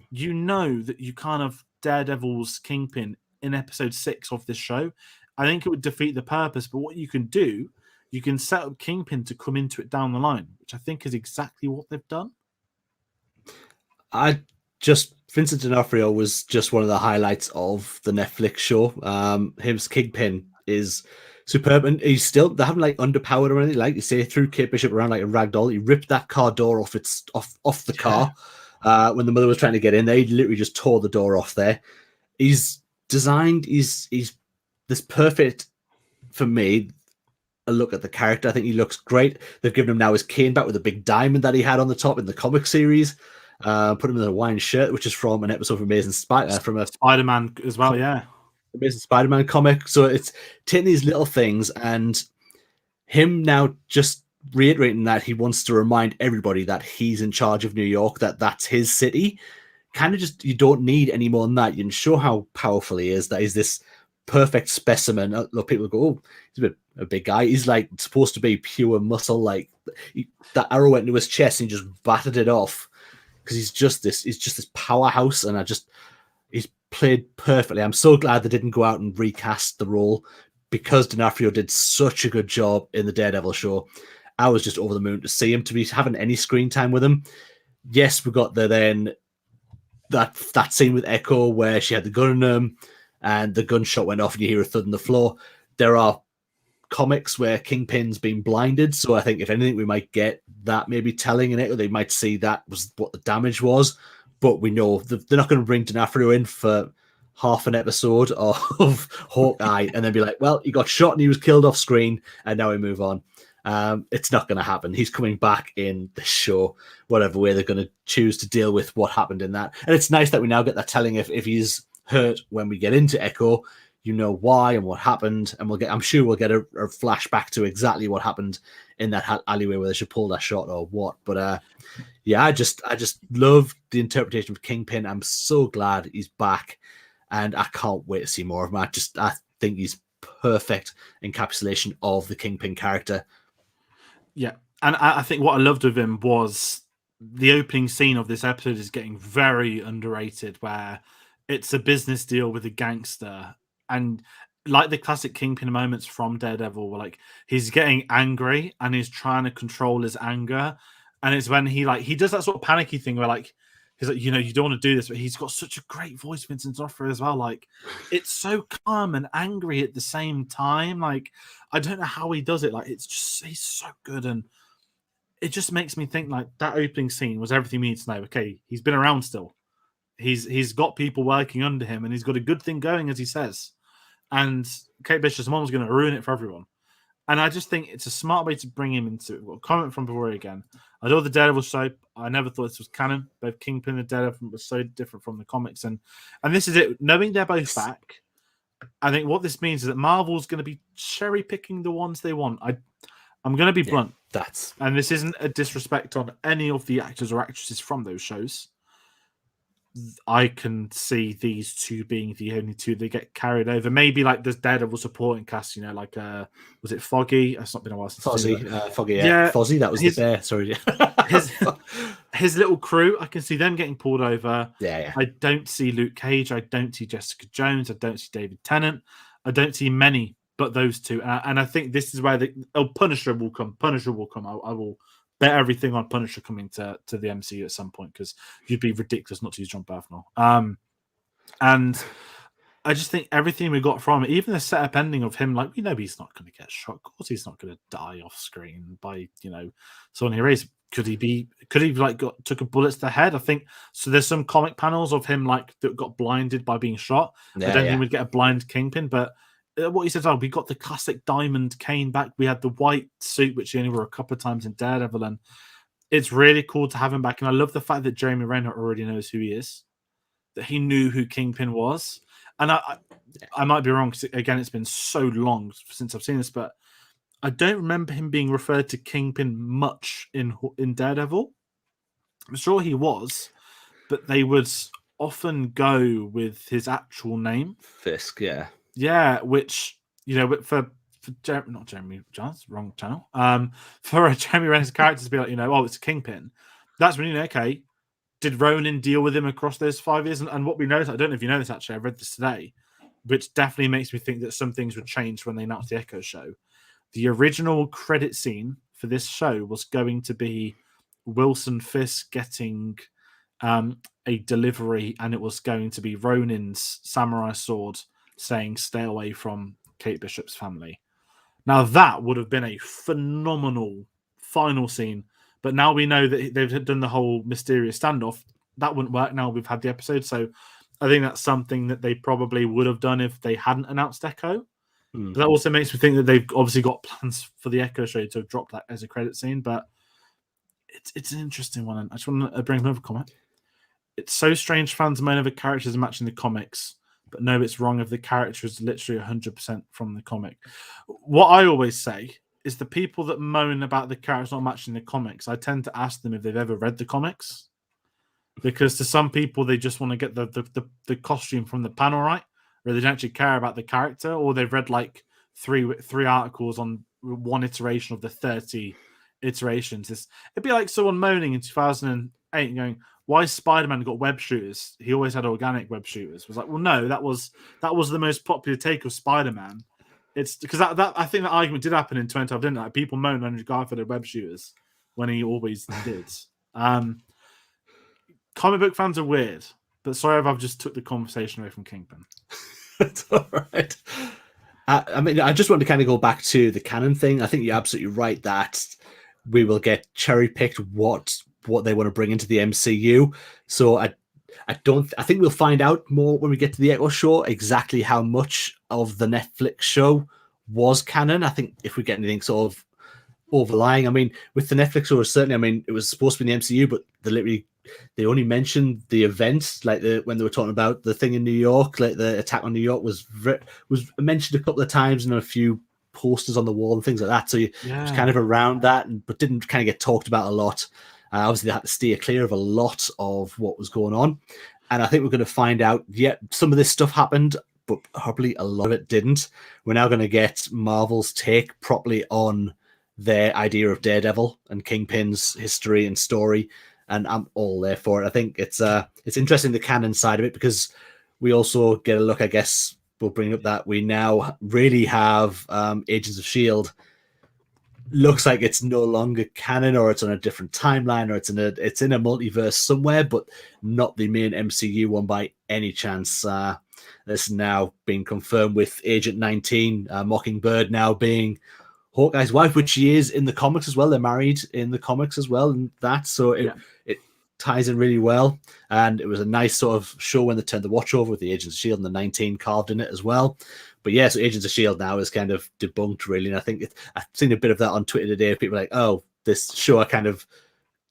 You know that you can't have Daredevil's Kingpin in episode 6 of this show. I think it would defeat the purpose. But what you can do, you can set up Kingpin to come into it down the line, which I think is exactly what they've done. Vincent D'Onofrio was just one of the highlights of the Netflix show. His Kingpin is superb, and they haven't like underpowered or anything. Like you say, threw Kate Bishop around like a rag doll. He ripped that car door off the car when the mother was trying to get in there. He literally just tore the door off there. He's designed. He's this perfect for me. A look at the character. I think he looks great. They've given him now his cane back with a big diamond that he had on the top in the comic series. Put him in a Hawaiian shirt, which is from an episode of Amazing Spider-Man as well, yeah. Amazing Spider-Man comic. So it's taking these little things and him now just reiterating that he wants to remind everybody that he's in charge of New York, that that's his city. Kind of just, you don't need any more than that. You can show how powerful he is, that he's this perfect specimen. Look, people go, oh, he's a big guy. He's like supposed to be pure muscle. Like that arrow went into his chest and he just battered it off, because he's just this powerhouse. And he's played perfectly. I'm so glad they didn't go out and recast the role, because D'Onofrio did such a good job in the Daredevil show. I was just over the moon to see him, to be having any screen time with him. Yes, we got that scene with Echo where she had the gun on him and the gunshot went off and you hear a thud on the floor. There are comics where Kingpin's been blinded, so I think if anything we might get that maybe telling in it, or they might see that was what the damage was. But we know they're not going to bring D'Onofrio in for half an episode of Hawkeye and then be like, well, he got shot and he was killed off screen and now we move on. It's not going to happen. He's coming back in the show, whatever way they're going to choose to deal with what happened in that. And it's nice that we now get that telling if he's hurt when we get into Echo. you know why and what happened, and I'm sure we'll get a flashback to exactly what happened in that alleyway where they should pull that shot or what. But yeah, I just love the interpretation of Kingpin. I'm so glad he's back, and I can't wait to see more of him. I think he's perfect encapsulation of the Kingpin character. Yeah, and I think what I loved of him was the opening scene of this episode is getting very underrated, where it's a business deal with a gangster, and like the classic Kingpin moments from Daredevil, where like he's getting angry and he's trying to control his anger, and it's when he does that sort of panicky thing where like he's like, you know, you don't want to do this, but he's got such a great voice, Vincent D'Onofrio, as well. Like it's so calm and angry at the same time. Like I don't know how he does it. Like it's just he's so good, and it just makes me think like that opening scene was everything we need to know. Okay, he's been around still. He's got people working under him, and he's got a good thing going, as he says. And Kate Bishop's mom's going to ruin it for everyone. And I just think it's a smart way to bring him into it. Well, comment from before again. I know the Daredevil soap. I never thought this was canon. Both Kingpin and Daredevil was so different from the comics, and this is it. Knowing they're both back, I think what this means is that Marvel's going to be cherry picking the ones they want. I'm going to be blunt. And this isn't a disrespect on any of the actors or actresses from those shows. I can see these two being the only two that get carried over. Maybe like there's Daredevil supporting cast, you know, like was it Foggy? It's not been a while since Foggy, yeah. Fozzie, that was the bear. Sorry, his little crew. I can see them getting pulled over. Yeah. I don't see Luke Cage. I don't see Jessica Jones. I don't see David Tennant. I don't see many, but those two. And I think this is where Punisher will come. Punisher will come. I will bet everything on Punisher coming to the MCU at some point, because you'd be ridiculous not to use John Bernthal. And I just think everything we got from it, even the setup ending of him, like we know he's not going to get shot. Of course, he's not going to die off screen by someone he raised. Could he like took a bullet to the head? I think so. There's some comic panels of him like that got blinded by being shot. I don't think he would get a blind Kingpin, but what he said, we got the classic diamond cane back. We had the white suit, which he only wore a couple of times in Daredevil, and it's really cool to have him back. And I love the fact that Jeremy Renner already knows who he is, that he knew who Kingpin was. And I might be wrong, because again, it's been so long since I've seen this, but I don't remember him being referred to Kingpin much in Daredevil. I'm sure he was, but they would often go with his actual name. Fisk, yeah. Yeah, which, for not Jeremy Johns, wrong channel. For a Jeremy Renner's character to be like, it's a Kingpin. That's when okay, did Ronin deal with him across those 5 years? And what we know, I don't know if you know this actually, I read this today, which definitely makes me think that some things would change when they announced the Echo show. The original credit scene for this show was going to be Wilson Fisk getting a delivery, and it was going to be Ronin's samurai sword saying stay away from Kate Bishop's family. Now that would have been a phenomenal final scene, but now we know that they've done the whole mysterious standoff. That wouldn't work now we've had the episode, so I think that's something that they probably would have done if they hadn't announced Echo. But that also makes me think that they've obviously got plans for the Echo show to drop that as a credit scene, but it's an interesting one. And I just want to bring another comment. It's so strange fans moan over characters matching the comics, but no, it's wrong if the character is literally 100% from the comic. What I always say is the people that moan about the characters not matching the comics, I tend to ask them if they've ever read the comics. Because to some people, they just want to get the costume from the panel right, or they don't actually care about the character, or they've read like three articles on one iteration of the 30 iterations. It'd be like someone moaning in 2008 and going, why Spider-Man got web shooters? He always had organic web shooters. It was like, well, no, that was the most popular take of Spider-Man. It's because that I think that argument did happen in 2012, didn't it? Like, people moaned on Garfield had web shooters when he always did. Comic book fans are weird, but sorry if I've just took the conversation away from Kingpin. It's all right. I mean, I just want to kind of go back to the canon thing. I think you're absolutely right that we will get cherry-picked what they want to bring into the MCU. So I think we'll find out more when we get to the Echo show exactly how much of the Netflix show was canon. I think if we get anything sort of overlying, I mean, with the Netflix show, certainly, I mean, it was supposed to be in the MCU, but they literally they only mentioned the event, like when they were talking about the thing in New York, like the attack on New York was mentioned a couple of times, and a few posters on the wall and things like that. So it was kind of around that, but didn't kind of get talked about a lot. Obviously, they had to steer clear of a lot of what was going on. And I think we're going to find out, some of this stuff happened, but probably a lot of it didn't. We're now going to get Marvel's take properly on their idea of Daredevil and Kingpin's history and story. And I'm all there for it. I think it's interesting, the canon side of it, because we also get a look, I guess we'll bring up that we now really have Agents of S.H.I.E.L.D. Looks like it's no longer canon, or it's on a different timeline, or it's in a multiverse somewhere, but not the main MCU one by any chance. This now being confirmed with Agent 19, Mockingbird, now being Hawkeye's wife, which she is in the comics as well. They're married in the comics as well, and that, so it ties in really well. And it was a nice sort of show when they turned the watch over with the Agents of S.H.I.E.L.D. and the 19 carved in it as well. But yeah, so Agents of S.H.I.E.L.D. now is kind of debunked, really. And I think I've seen a bit of that on Twitter today. People are like, oh, this show I kind of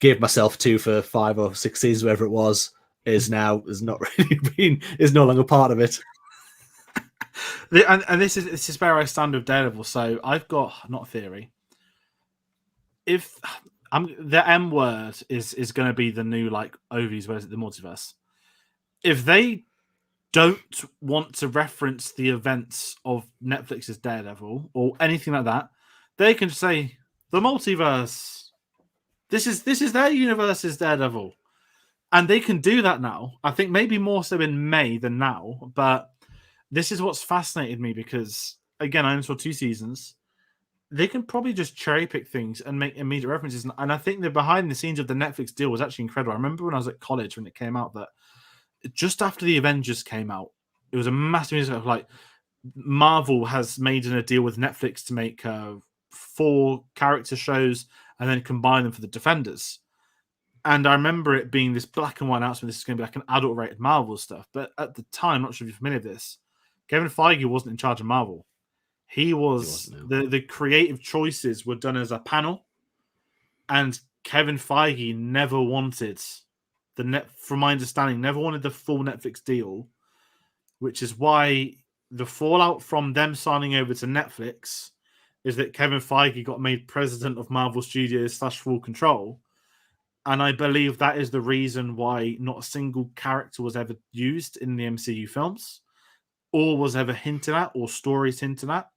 gave myself to for 5 or 6 seasons, whatever it was, is not really is no longer part of it. And this is where I stand with Daredevil. So I've got, not a theory. If the M word is going to be the new, like, Ovies, where's it, the multiverse. If they don't want to reference the events of Netflix's Daredevil or anything like that, they can say the multiverse. This is their universe's Daredevil, and they can do that now. I think maybe more so in May than now, but this is what's fascinated me, because again, I only saw 2 seasons. They can probably just cherry pick things and make immediate references. And I think the behind the scenes of the Netflix deal was actually incredible. I remember when I was at college when it came out that just after the Avengers came out, it was a massive news of, like, Marvel has made a deal with Netflix to make 4 character shows and then combine them for the Defenders. And I remember it being this black and white announcement, this is going to be like an adult rated Marvel stuff. But at the time, I'm not sure if you're familiar with this, Kevin Feige wasn't in charge of Marvel. He wasn't, no. The creative choices were done as a panel, and Kevin Feige never wanted from my understanding, never wanted the full Netflix deal, which is why the fallout from them signing over to Netflix is that Kevin Feige got made president of Marvel Studios / Full Control. And I believe that is the reason why not a single character was ever used in the MCU films, or was ever hinted at, or stories hinted at.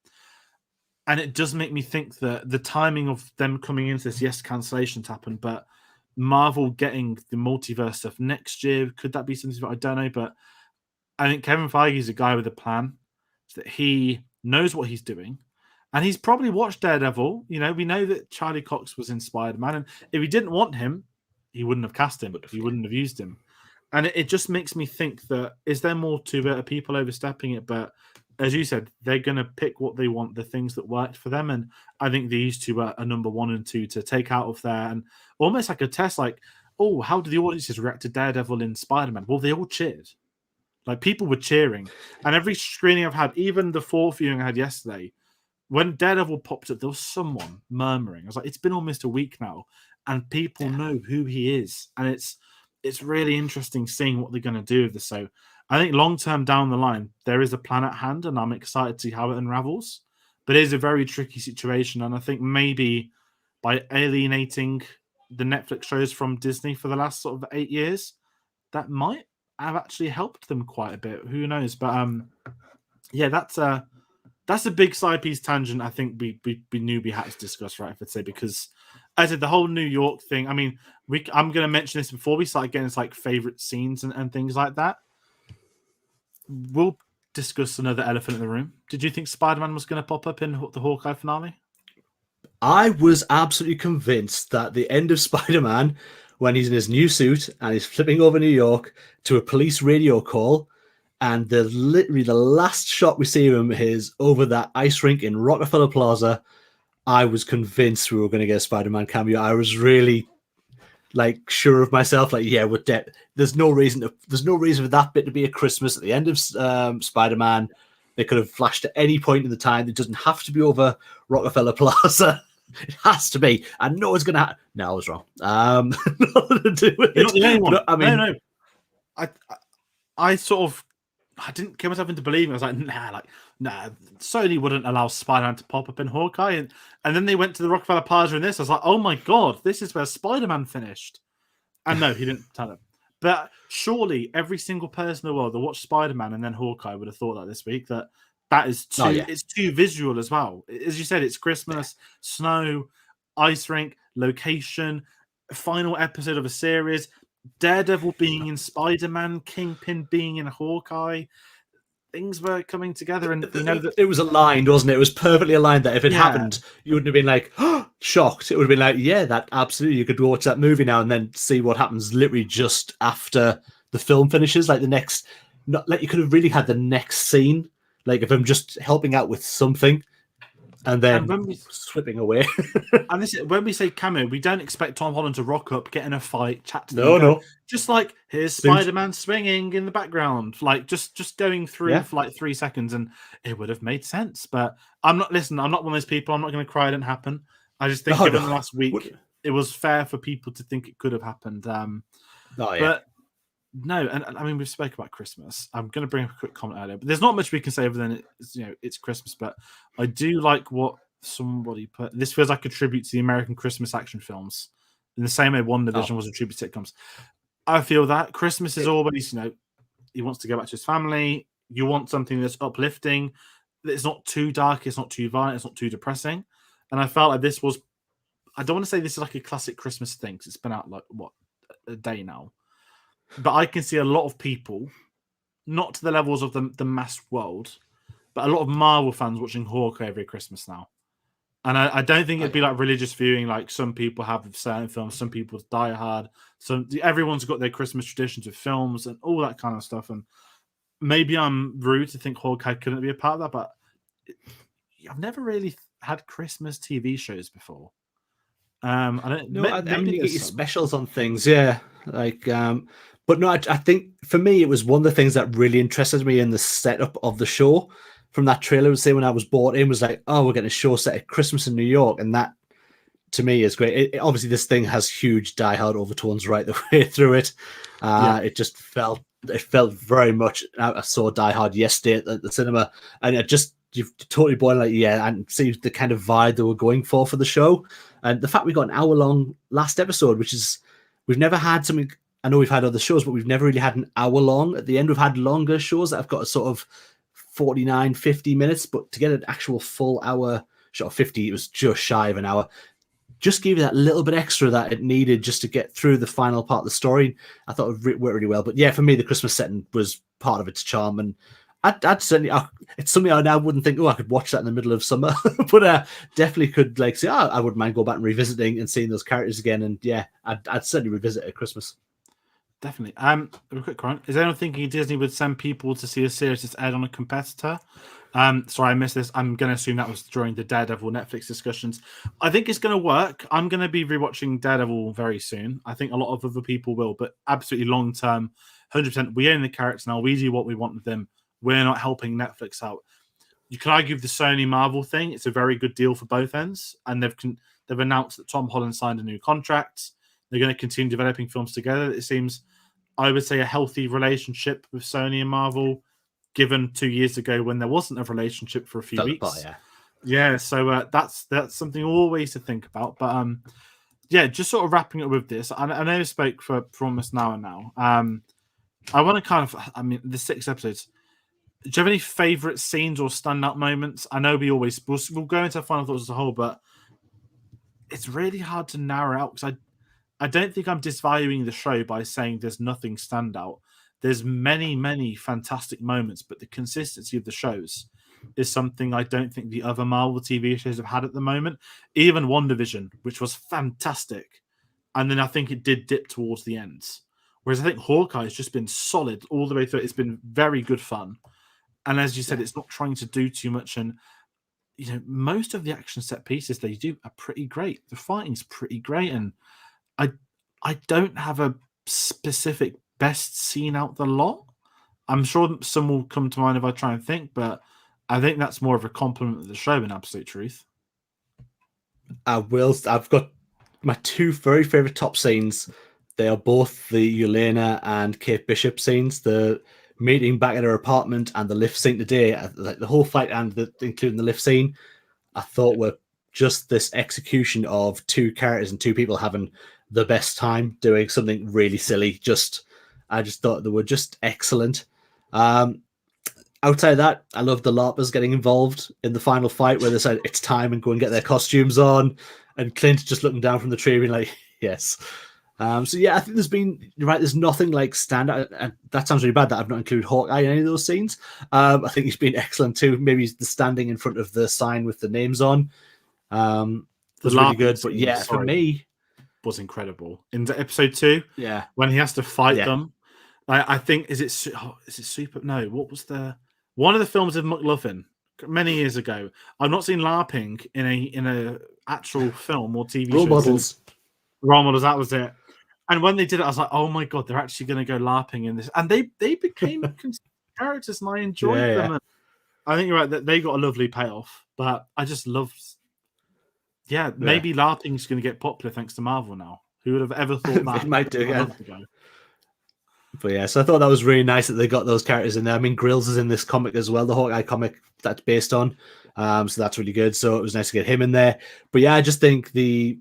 And it does make me think that the timing of them coming into this, yes, cancellations happened, but Marvel getting the multiverse stuff next year, could that be something that I don't know? But I think Kevin Feige is a guy with a plan, so that he knows what he's doing. And he's probably watched Daredevil. You know, we know that Charlie Cox was in Spider-Man, and if he didn't want him, he wouldn't have cast him, he wouldn't have used him. And it just makes me think that, is there more to it? Are people overstepping it? But as you said, they're going to pick what they want, the things that worked for them. And I think these two are number 1 and 2 to take out of there, and almost like a test, like, oh, how did the audiences react to Daredevil in Spider-Man? Well, they all cheered. Like, people were cheering. And every screening I've had, even the 4th viewing I had yesterday, when Daredevil popped up, there was someone murmuring. I was like, it's been almost a week now, and people know who he is. And it's really interesting seeing what they're going to do with this. So I think long-term down the line, there is a plan at hand, and I'm excited to see how it unravels. But it is a very tricky situation, and I think maybe by alienating the Netflix shows from Disney for the last sort of 8 years, that might have actually helped them quite a bit. Who knows? But yeah, that's a big side piece tangent. I think we knew we had to discuss, right? I'd say, because I said the whole New York thing. I mean, I'm going to mention this before we start getting into, like, favorite scenes and things like that. We'll discuss another elephant in the room. Did you think Spider-Man was going to pop up in the Hawkeye finale? I was absolutely convinced that the end of Spider-Man, when he's in his new suit and he's flipping over New York to a police radio call, and literally the last shot we see of him is over that ice rink in Rockefeller Plaza, I was convinced we were going to get a Spider-Man cameo. I was really, like, sure of myself, like, yeah, we're dead. There's no reason for that bit to be a Christmas at the end of Spider-Man. They could have flashed at any point in the time. It doesn't have to be over Rockefeller Plaza. It has to be. I know it's gonna happen. No, I was wrong. Nothing to do with You're it. not the only one. No, I mean, no. I sort of, I didn't get myself into believing. I was like, nah. Sony wouldn't allow Spider-Man to pop up in Hawkeye, and then they went to the Rockefeller Plaza in this. I was like, oh my god, this is where Spider-Man finished. And no, he didn't tell him. But surely every single person in the world that watched Spider-Man and then Hawkeye would have thought that this week that is too. Oh, yeah. It's too visual as well. As you said, it's Christmas, snow, ice rink, location, final episode of a series, Daredevil being in Spider-Man, Kingpin being in Hawkeye. Things were coming together, and we know that it was aligned, wasn't it? It was perfectly aligned that if it happened, you wouldn't have been like, oh, shocked. It would have been like, yeah, that absolutely. You could watch that movie now and then see what happens literally just after the film finishes. Like the next, not like you could have really had the next scene, like if I'm just helping out with something, and then slipping away. And this is, when we say cameo, we don't expect Tom Holland to rock up, get in a fight, chat to them. No. Just like here's Spider-Man swinging in the background, like just going through for like 3 seconds, and it would have made sense. But I'm not one of those people. I'm not going to cry it didn't happen. I just think given the last week, it was fair for people to think it could have happened. But no, and I mean we've spoken about Christmas. I'm going to bring up a quick comment earlier, but there's not much we can say other than it's Christmas. But I do like what somebody put. This feels like a tribute to the American Christmas action films, in the same way WandaVision was a tribute to sitcoms. I feel that Christmas is always, he wants to go back to his family. You want something that's uplifting. It's not too dark. It's not too violent. It's not too depressing. And I felt like this was. I don't want to say this is like a classic Christmas thing because it's been out like a day now. But I can see a lot of people, not to the levels of the mass world, but a lot of Marvel fans watching Hawkeye every Christmas now. And I don't think it'd be like religious viewing like some people have with certain films. Some people die hard. Everyone's got their Christmas traditions with films and all that kind of stuff. And maybe I'm rude to think Hawkeye couldn't be a part of that, but I've never really had Christmas TV shows before. I don't know. I mean, you get your specials on things, yeah. But no, I think for me, it was one of the things that really interested me in the setup of the show. From that trailer, say when I was bought in, was like, oh, we're getting a show set at Christmas in New York, and that to me is great. Obviously, this thing has huge diehard overtones right the way through it. It just felt very much. I saw Die Hard yesterday at the cinema, and you've totally boiled like and see the kind of vibe they were going for the show, and the fact we got an hour-long last episode, which is we've never had something. I know we've had other shows, but we've never really had an hour-long. At the end, we've had longer shows that have got a sort of 49, 50 minutes, but to get an actual full hour shot of 50, it was just shy of an hour. Just give you that little bit extra that it needed just to get through the final part of the story. I thought it worked really well. But yeah, for me, the Christmas setting was part of its charm. And I'd certainly, it's something I now wouldn't think, I could watch that in the middle of summer. But definitely could say, I wouldn't mind going back and revisiting and seeing those characters again. And yeah, I'd certainly revisit it at Christmas. Definitely. A quick comment. Is anyone thinking Disney would send people to see a series that's aired on a competitor? Sorry, I missed this. I'm going to assume that was during the Daredevil Netflix discussions. I think it's going to work. I'm going to be rewatching Daredevil very soon. I think a lot of other people will, but absolutely long term, 100%. We own the characters now. We do what we want with them. We're not helping Netflix out. You can argue with the Sony Marvel thing. It's a very good deal for both ends, and they've announced that Tom Holland signed a new contract. They're going to continue developing films together. It seems, I would say, a healthy relationship with Sony and Marvel, given 2 years ago when there wasn't a relationship for a few weeks. So that's something always to think about. But just sort of wrapping up with this. I know I spoke for almost an hour now. I want to the 6 episodes. Do you have any favorite scenes or standout moments? I know we'll go into final thoughts as a whole, but it's really hard to narrow out because I don't think I'm disvaluing the show by saying there's nothing standout. There's many, many fantastic moments, but the consistency of the shows is something I don't think the other Marvel TV shows have had at the moment. Even WandaVision, which was fantastic, and then I think it did dip towards the ends. Whereas I think Hawkeye has just been solid all the way through. It's been very good fun. And as you said, it's not trying to do too much. And, most of the action set pieces they do are pretty great. The fighting's pretty great. And I don't have a specific best scene out the lot. I'm sure some will come to mind if I try and think, but I think that's more of a compliment of the show in absolute truth. I've got my two very favorite top scenes. They are both the Yelena and Kate Bishop scenes. The meeting back at her apartment and the lift scene today, like the whole fight and including the lift scene, I thought were just this execution of two characters and two people having the best time doing something really silly. I just thought they were just excellent. Outside of that, I love the LARPers getting involved in the final fight where they said it's time and go and get their costumes on, and Clint just looking down from the tree being like, yes. So yeah, I think you're right, there's nothing like standout, and that sounds really bad that I've not included Hawkeye in any of those scenes. I think he's been excellent too. Maybe the standing in front of the sign with the names on was really good. But yeah, for me, was incredible. In episode 2, yeah, when he has to fight them, I think is it Super? No, what was one of the films of McLovin many years ago? I've not seen LARPing in a actual film or TV show. Role models, that was it. And when they did it, I was like, oh my god, they're actually going to go LARPing in this, and they became characters, and I enjoyed them. And I think you're right that they got a lovely payoff, but I just loved. Yeah, maybe LARPing is going to get popular thanks to Marvel now. Who would have ever thought that? It might do again. But yeah, so I thought that was really nice that they got those characters in there. I mean, Grills is in this comic as well, the Hawkeye comic that's based on. So that's really good. So it was nice to get him in there. But yeah, I just think the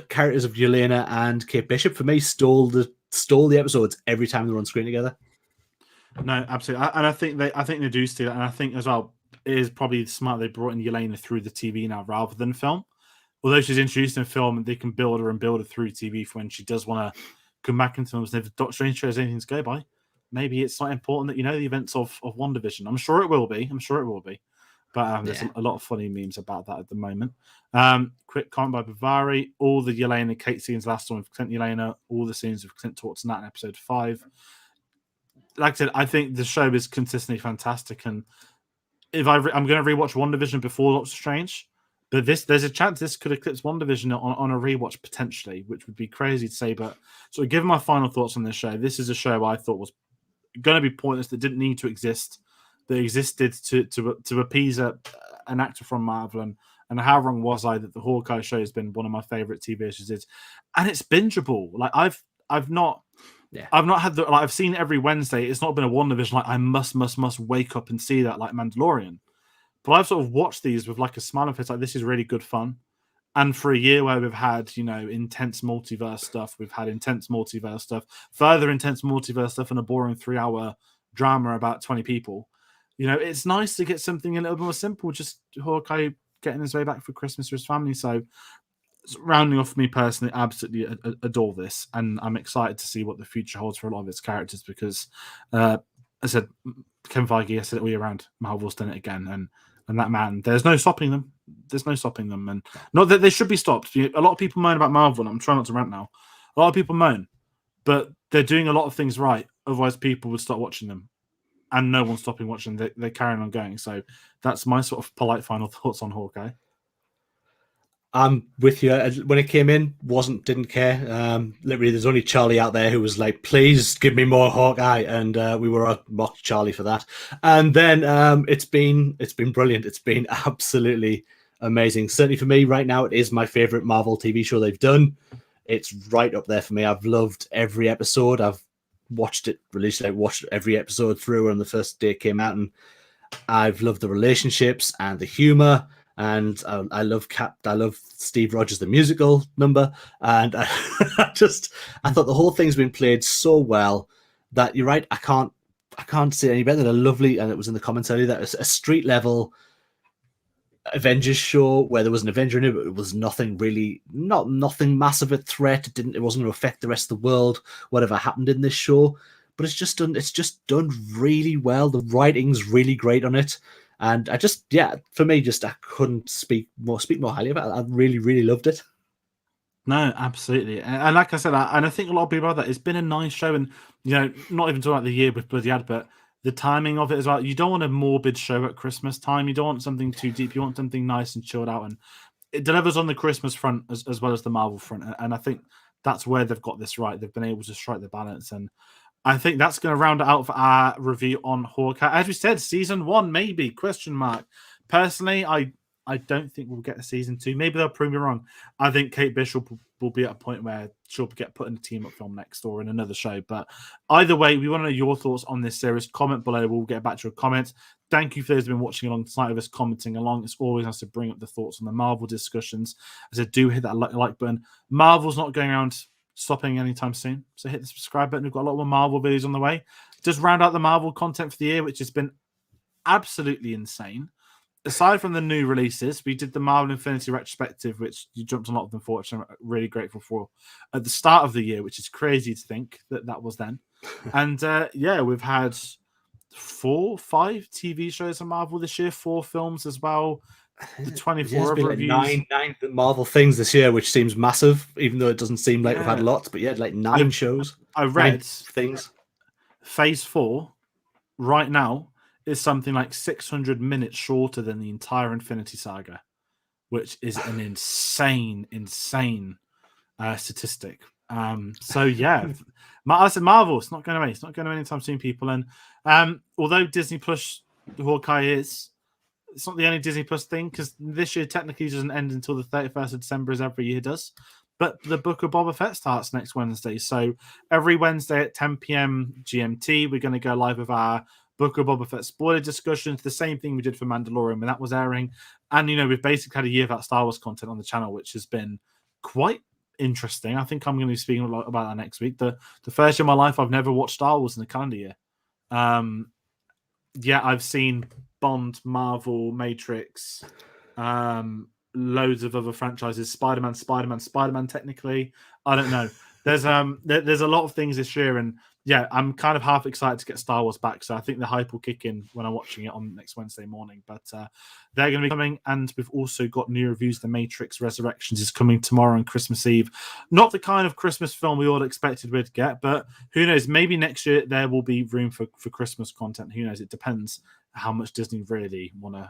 characters of Yelena and Kate Bishop for me stole the episodes every time they were on screen together. No, absolutely, and I think they do steal it, and I think as well it is probably smart they brought in Yelena through the TV now rather than film. Although she's introduced in film, they can build her through TV for when she does want to come back into films. And if Doctor Strange shows anything to go by, maybe it's not important that you know the events of WandaVision. I'm sure it will be. But there's a lot of funny memes about that at the moment. Quick comment by Bavari. All the Yelena Kate scenes last one with Clint Yelena. All the scenes with Clint talks in that in episode 5. Like I said, I think the show is consistently fantastic. And if I'm going to rewatch WandaVision before Doctor Strange, but there's a chance this could eclipse WandaVision on a rewatch potentially, which would be crazy to say. But so, given my final thoughts on this show, this is a show I thought was going to be pointless, that didn't need to exist, that existed to appease an actor from Marvel. And how wrong was I that the Hawkeye show has been one of my favorite TV shows, and it's bingeable. Like I've not had I've seen it every Wednesday. It's not been a WandaVision like I must wake up and see that like Mandalorian. But I've sort of watched these with like a smile on face, like this is really good fun. And for a year where we've had, intense multiverse stuff, further intense multiverse stuff, and a boring 3-hour drama about 20 people. It's nice to get something a little bit more simple. Just Hawkeye getting his way back for Christmas for his family. So rounding off, for me personally, absolutely adore this, and I'm excited to see what the future holds for a lot of its characters because, I said, Kevin Feige, I said it all year round, Marvel's done it again, and that man, there's no stopping them. And not that they should be stopped. A lot of people moan about Marvel, and I'm trying not to rant now. A lot of people moan, but they're doing a lot of things right. Otherwise, people would start watching them, and no one's stopping watching. They're carrying on going. So that's my sort of polite final thoughts on Hawkeye. I'm with you. When it came in, didn't care. Literally, there's only Charlie out there who was like, "Please give me more Hawkeye," and we were mocked Charlie for that. And then it's been brilliant. It's been absolutely amazing. Certainly for me, right now, it is my favorite Marvel TV show they've done. It's right up there for me. I've loved every episode. I've watched it religiously. I watched every episode through on the first day it came out, and I've loved the relationships and the humor. And I love Steve Rogers, the musical number. And I thought the whole thing's been played so well that you're right. I can't say any better than a lovely, and it was in the comments earlier, that a street level Avengers show where there was an Avenger in it, but it was nothing massive a threat. It wasn't going to affect the rest of the world, whatever happened in this show. But it's just done really well. The writing's really great on it. And for me, I couldn't speak more highly about it. I really, really loved it. No, absolutely. And like I said, I think a lot of people have that. It's been a nice show, and, not even talking about the year with Bloody Ad, but the timing of it as well. You don't want a morbid show at Christmas time. You don't want something too deep. You want something nice and chilled out. And it delivers on the Christmas front as well as the Marvel front. And I think that's where they've got this right. They've been able to strike the balance. And I think that's going to round it out for our review on Hawkeye. As we said, season 1, maybe, ? Personally, I I don't think we'll get a season 2. Maybe they'll prove me wrong. I think Kate Bishop will be at a point where she'll get put in a team-up film next or in another show. But either way, we want to know your thoughts on this series. Comment below. We'll get back to your comments. Thank you for those who've been watching alongside of us, commenting along. It's always nice to bring up the thoughts on the Marvel discussions. As I do hit that like button. Marvel's not going around stopping anytime soon. So hit the subscribe button. We've got a lot more Marvel videos on the way. Just round out the Marvel content for the year, which has been absolutely insane. Aside from the new releases, we did the Marvel Infinity retrospective, which you jumped on a lot of them for, which I'm really grateful for at the start of the year, which is crazy to think that was then. And we've had 4, 5 TV shows on Marvel this year, 4 films as well. The 24 reviews. Like nine Marvel things this year, which seems massive, even though it doesn't seem like we've had lots. But yeah, like 9 shows. I read things. Phase 4 right now is something like 600 minutes shorter than the entire Infinity Saga, which is an insane statistic. So yeah, I said Marvel, it's not going away. It's not going away anytime soon, people. And although Disney Plus Hawkeye it's not the only Disney Plus thing, because this year technically doesn't end until the 31st of December, as every year does. But the Book of Boba Fett starts next Wednesday. So every Wednesday at 10 p.m. GMT, we're going to go live with our Book of Boba Fett spoiler discussions. The same thing we did for Mandalorian when that was airing. And, we've basically had a year of that Star Wars content on the channel, which has been quite interesting. I think I'm going to be speaking a lot about that next week. The first year of my life, I've never watched Star Wars in a calendar year. I've seen Bond, Marvel, Matrix, loads of other franchises, Spider-Man technically. I don't know. There's a lot of things this year, and I'm kind of half excited to get Star Wars back. So I think the hype will kick in when I'm watching it on next Wednesday morning. But they're going to be coming, and we've also got new reviews. The Matrix Resurrections is coming tomorrow on Christmas Eve. Not the kind of Christmas film we all expected we'd get, but who knows? Maybe next year there will be room for Christmas content. Who knows? It depends how much Disney really want to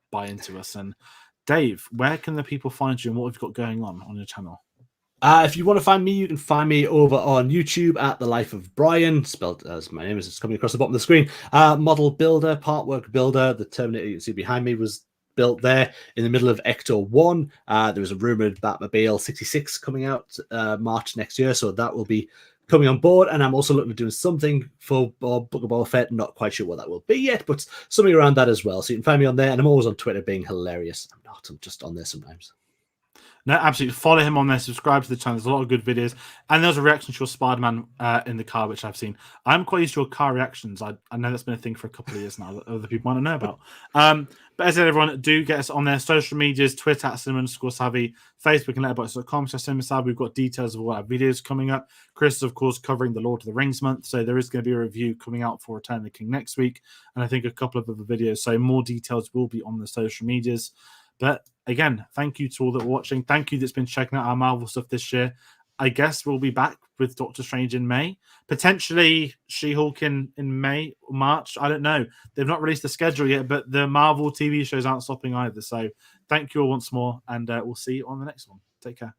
buy into us. And Dave, where can the people find you, and what have you got going on your channel? If you want to find me, you can find me over on YouTube at The Life of Brian, spelled as my name is. It's coming across the bottom of the screen. Model builder, part work builder. The Terminator you see behind me was built there in the middle of Ecto 1. There was a rumored Batmobile 66 coming out March next year, so that will be coming on board. And I'm also looking at doing something for Book of Boba Fett. Not quite sure what that will be yet, but something around that as well. So you can find me on there, and I'm always on Twitter being hilarious. I'm just on there sometimes. No, absolutely. Follow him on there. Subscribe to the channel. There's a lot of good videos. And there's a reaction to your Spider-Man in the car, which I've seen. I'm quite used to your car reactions. I know that's been a thing for a couple of years now that other people might not know about. But as I said, everyone, do get us on their social medias, Twitter at @cinema_savvy, Facebook and letterboxd.com/cinemasavvy. We've got details of all our videos coming up. Chris is, of course, covering the Lord of the Rings month. So there is going to be a review coming out for Return of the King next week. And I think a couple of other videos. So more details will be on the social medias. But again, thank you to all that are watching. Thank you that's been checking out our Marvel stuff this year. I guess we'll be back with Doctor Strange in May. Potentially She-Hulk in May or March. I don't know. They've not released the schedule yet, but the Marvel TV shows aren't stopping either. So thank you all once more, and we'll see you on the next one. Take care.